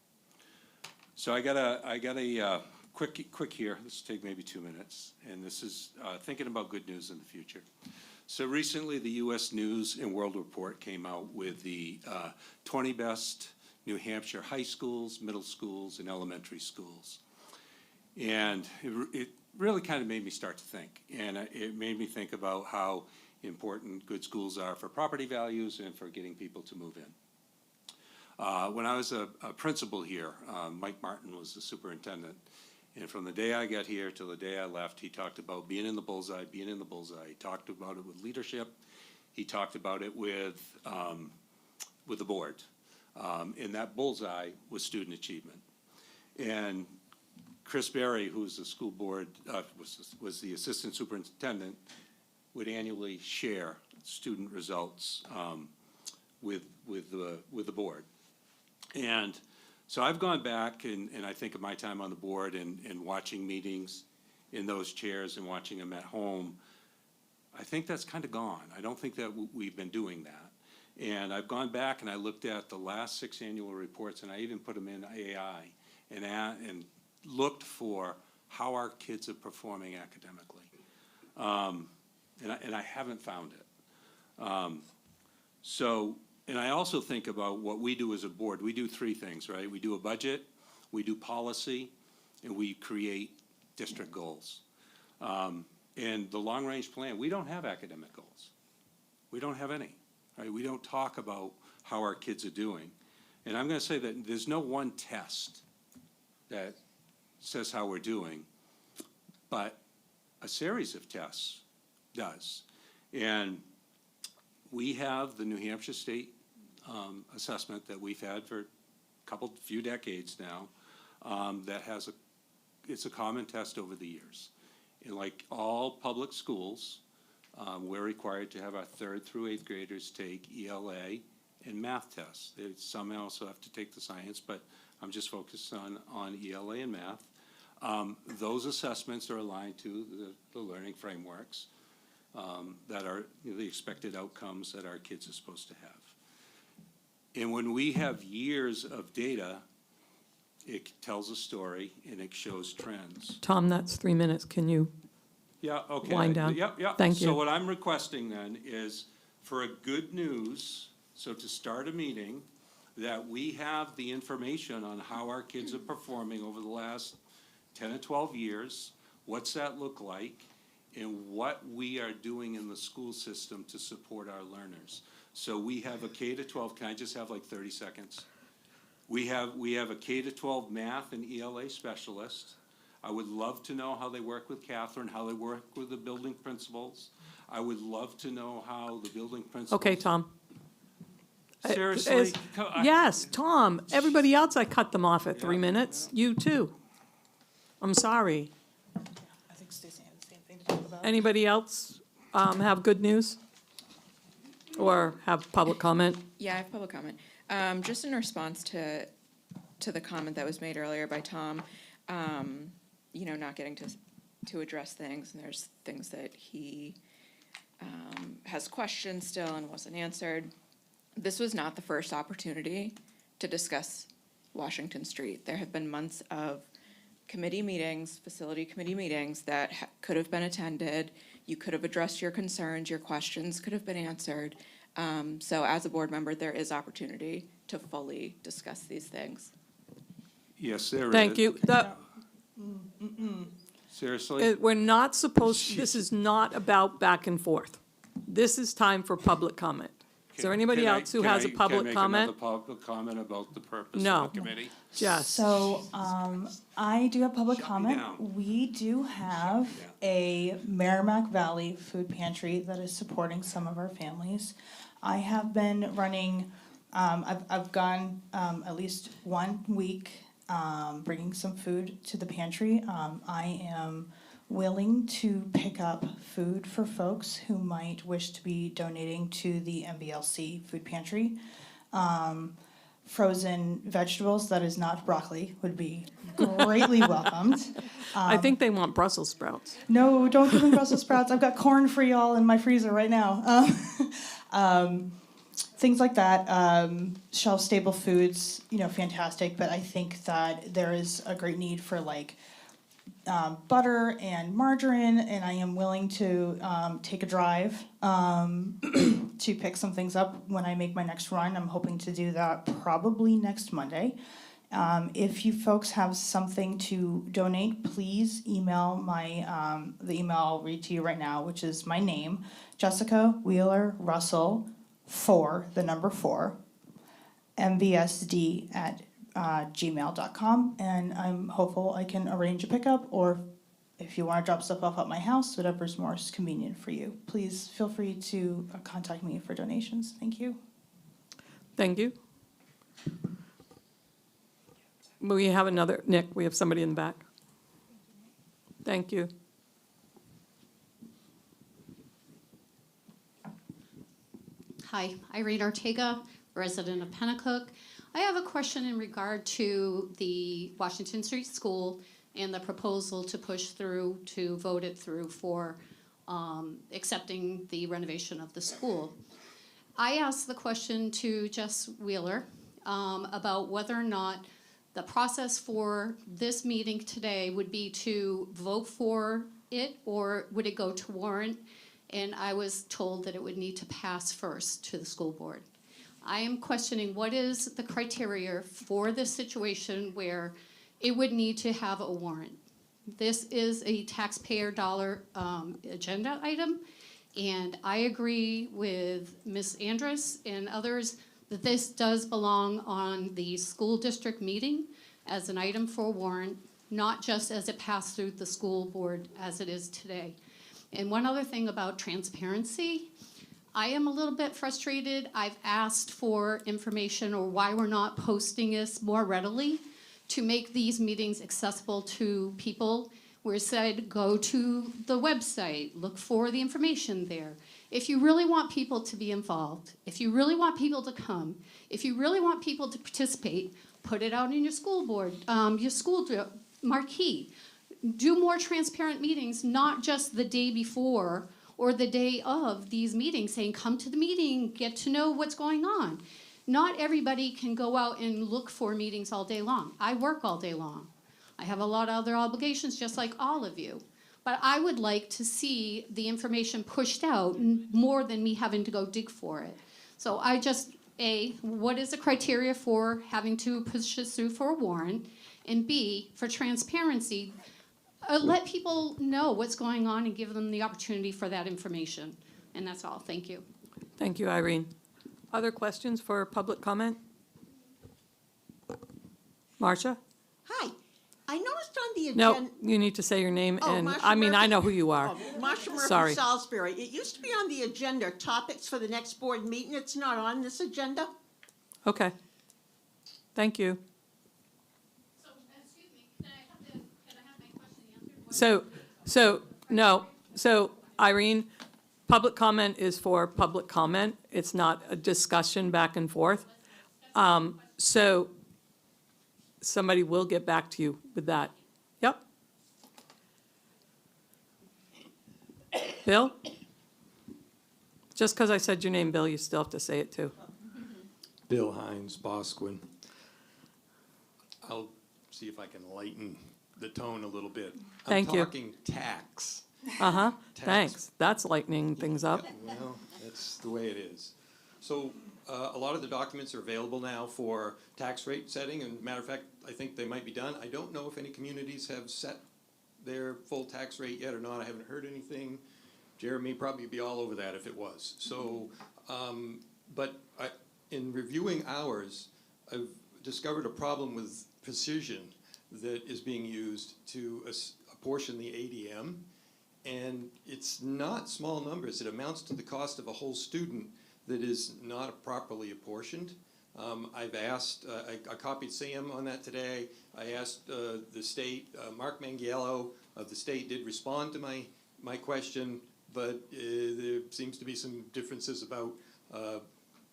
Speaker 2: So I got a quick here. This will take maybe 2 minutes, and this is thinking about good news in the future. So recently, the U.S. News and World Report came out with the 20 best New Hampshire high schools, middle schools, and elementary schools. And it really kind of made me start to think, and it made me think about how important good schools are for property values and for getting people to move in. When I was a principal here, Mike Martin was the superintendent, and from the day I got here till the day I left, he talked about being in the bullseye, being in the bullseye. He talked about it with leadership. He talked about it with with the board. And that bullseye was student achievement. And Chris Berry, who's the school board, was the assistant superintendent, would annually share student results with the board. And so I've gone back and I think of my time on the board and watching meetings in those chairs and watching them at home. I think that's kind of gone. I don't think that we've been doing that. And I've gone back and I looked at the last 6 annual reports, and I even put them in AI and looked for how our kids are performing academically. And I haven't found it. And I also think about what we do as a board. We do 3 things, right? We do a budget, we do policy, and we create district goals. And the long-range plan, we don't have academic goals. We don't have any, right? We don't talk about how our kids are doing. And I'm going to say that there's no one test that says how we're doing, but a series of tests does. And we have the New Hampshire State assessment that we've had for few decades now, that has it's a common test over the years. And like all public schools, we're required to have our 3rd through 8th graders take ELA and math tests. Some also have to take the science, but I'm just focused on ELA and math. Those assessments are aligned to the learning frameworks that are the expected outcomes that our kids are supposed to have. And when we have years of data, it tells a story and it shows trends.
Speaker 3: Tom, that's 3 minutes. Can you
Speaker 2: Yeah, okay.
Speaker 3: wind down?
Speaker 2: Yep.
Speaker 3: Thank you.
Speaker 2: So what I'm requesting then is for a good news, so to start a meeting, that we have the information on how our kids are performing over the last 10 or 12 years, what's that look like, and what we are doing in the school system to support our learners. So we have a K to 12, can I just have like 30 seconds? We have a K to 12 math and ELA specialist. I would love to know how they work with Catherine, how they work with the building principals. I would love to know how the building principals.
Speaker 3: Okay, Tom.
Speaker 2: Seriously?
Speaker 3: Yes, Tom. Everybody else, I cut them off at 3 minutes. You too. I'm sorry.
Speaker 16: I think Stacy had the same thing to talk about.
Speaker 3: Anybody else have good news? Or have public comment?
Speaker 11: Yeah, I have public comment. Just in response to the comment that was made earlier by Tom, not getting to address things, and there's things that he has questions still and wasn't answered. This was not the first opportunity to discuss Washington Street. There have been months of committee meetings, facility committee meetings that could have been attended. You could have addressed your concerns, your questions could have been answered. So as a board member, there is opportunity to fully discuss these things.
Speaker 2: Yes, there is.
Speaker 3: Thank you.
Speaker 2: Seriously?
Speaker 3: We're not supposed, this is not about back and forth. This is time for public comment. Is there anybody else who has a public comment?
Speaker 2: Can I make another public comment about the purpose
Speaker 3: No.
Speaker 2: of the committee?
Speaker 3: Jess.
Speaker 16: So, I do have public
Speaker 2: Shut me
Speaker 16: comment.
Speaker 2: down.
Speaker 16: We do have a Merrimack Valley food pantry that is supporting some of our families. I have been running, I've gone, at least 1 week, bringing some food to the pantry. I am willing to pick up food for folks who might wish to be donating to the MVLC food pantry. Frozen vegetables, that is not broccoli, would be greatly welcomed.
Speaker 3: I think they want Brussels sprouts.
Speaker 16: No, don't give them Brussels sprouts. I've got corn for y'all in my freezer right now. Things like that, shelf-stable foods, fantastic. But I think that there is a great need for butter and margarine, and I am willing to take a drive to pick some things up when I make my next run. I'm hoping to do that probably next Monday. If you folks have something to donate, please email the email I'll read to you right now, which is my name, Jessica Wheeler Russell 4, the number 4, MVSD at gmail.com, and I'm hopeful I can arrange a pickup, or if you want to drop stuff off at my house, whatever's most convenient for you. Please feel free to contact me for donations. Thank you.
Speaker 3: Thank you. We have another, Nick, we have somebody in the back. Thank you.
Speaker 10: Hi, Irene Ortega, resident of Pennacook. I have a question in regard to the Washington Street School and the proposal to push through, to vote it through for accepting the renovation of the school. I asked the question to Jess Wheeler about whether or not the process for this meeting today would be to vote for it, or would it go to warrant? And I was told that it would need to pass first to the school board. I am questioning what is the criteria for this situation where it would need to have a warrant. This is a taxpayer dollar agenda item, and I agree with Ms. Andrus and others that this does belong on the school district meeting as an item for warrant, not just as it passed through the school board as it is today. And one other thing about transparency, I am a little bit frustrated. I've asked for information or why we're not posting this more readily to make these meetings accessible to people. Where it said, go to the website, look for the information there. If you really want people to be involved, if you really want people to come, if you really want people to participate, put it out in your school board, your school marquee. Do more transparent meetings, not just the day before or the day of these meetings, saying, come to the meeting, get to know what's going on. Not everybody can go out and look for meetings all day long. I work all day long. I have a lot of other obligations, just like all of you. But I would like to see the information pushed out more than me having to go dig for it. So I just, A, what is the criteria for having to push this through for a warrant? And B, for transparency, let people know what's going on and give them the opportunity for that information. And that's all. Thank you.
Speaker 3: Thank you, Irene. Other questions for public comment? Marcia?
Speaker 1: Hi, I noticed on the
Speaker 3: No,
Speaker 1: agenda.
Speaker 3: you need to say your name,
Speaker 1: Oh,
Speaker 3: and,
Speaker 1: Marcia
Speaker 3: I mean, I
Speaker 1: Murphy.
Speaker 3: know who you are.
Speaker 1: Marcia Murphy,
Speaker 3: Sorry.
Speaker 1: Salisbury. It used to be on the agenda, topics for the next board meeting. It's not on this agenda.
Speaker 3: Okay. Thank you.
Speaker 10: So, excuse me, can I have my question answered?
Speaker 3: So Irene, public comment is for public comment. It's not a discussion back and forth. So somebody will get back to you with that. Yep. Bill? Just because I said your name, Bill, you still have to say it too.
Speaker 22: Bill Hines, Bosquen. I'll see if I can lighten the tone a little bit.
Speaker 3: Thank you.
Speaker 22: I'm talking tax.
Speaker 3: Uh-huh,
Speaker 22: Tax.
Speaker 3: thanks. That's lightening things up.
Speaker 22: Well, that's the way it is. So a lot of the documents are available now for tax rate setting, and matter of fact, I think they might be done. I don't know if any communities have set their full tax rate yet or not. I haven't heard anything. Jeremy probably be all over that if it was. So, but in reviewing ours, I've discovered a problem with precision that is being used to apportion the ADM. And it's not small numbers. It amounts to the cost of a whole student that is not properly apportioned. I've asked, I copied Sam on that today. I asked the state, Mark Mangiello of the state did respond to my question, but there seems to be some differences about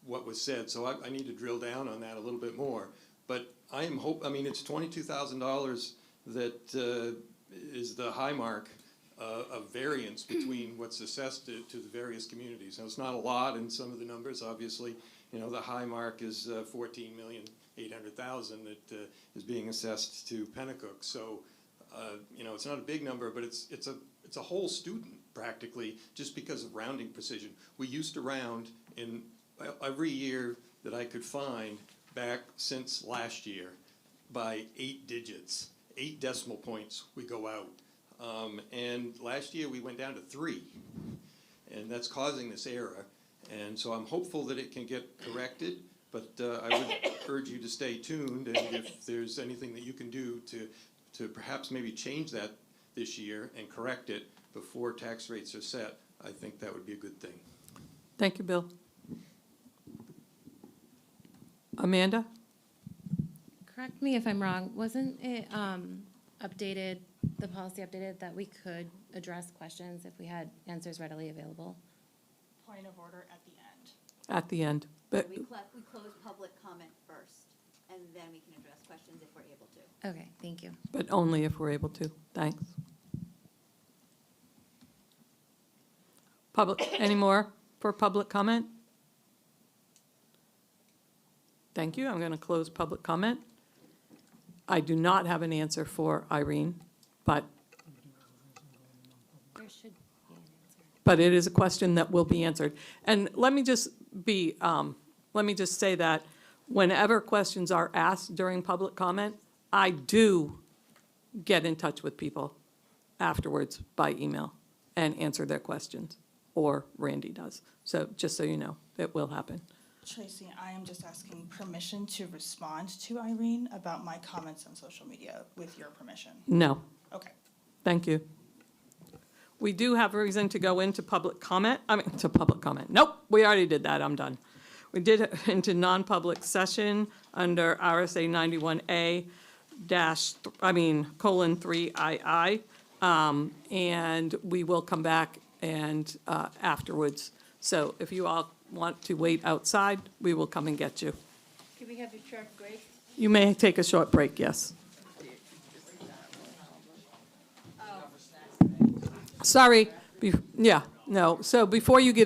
Speaker 22: what was said. So I need to drill down on that a little bit more. But I mean, it's $22,000 that is the high mark of variance between what's assessed to the various communities. Now, it's not a lot in some of the numbers, obviously. You know, the high mark is $14,800,000 that is being assessed to Pennacook. So, you know, it's not a big number, but it's a whole student practically, just because of rounding precision. We used to round in every year that I could find back since last year by 8 digits, 8 decimal points we go out. And last year we went down to 3, and that's causing this error. And so I'm hopeful that it can get corrected, but I would urge you to stay tuned, and if there's anything that you can do to perhaps maybe change that this year and correct it before tax rates are set, I think that would be a good thing.
Speaker 3: Thank you, Bill. Amanda?
Speaker 17: Correct me if I'm wrong, wasn't it updated, the policy updated that we could address questions if we had answers readily available?
Speaker 16: Point of order at the end.
Speaker 3: At the end. But,
Speaker 18: We close public comment first, and then we can address questions if we're able to.
Speaker 17: Okay, thank you.
Speaker 3: but only if we're able to. Thanks. Public, any more for public comment? Thank you. I'm going to close public comment. I do not have an answer for Irene, but
Speaker 17: There should be an answer.
Speaker 3: but it is a question that will be answered. And let me just say that whenever questions are asked during public comment, I do get in touch with people afterwards by email and answer their questions, or Randy does. So just so you know, it will happen.
Speaker 16: Tracy, I am just asking permission to respond to Irene about my comments on social media with your permission.
Speaker 3: No.
Speaker 16: Okay.
Speaker 3: Thank you. We do have reason to go into public comment, to public comment. Nope, we already did that, I'm done. We did it into non-public session under RSA 91A colon 3II. And we will come back and afterwards. So if you all want to wait outside, we will come and get you.
Speaker 21: Can we have a short break?
Speaker 3: You may take a short break, yes. Sorry, yeah, no, so before you get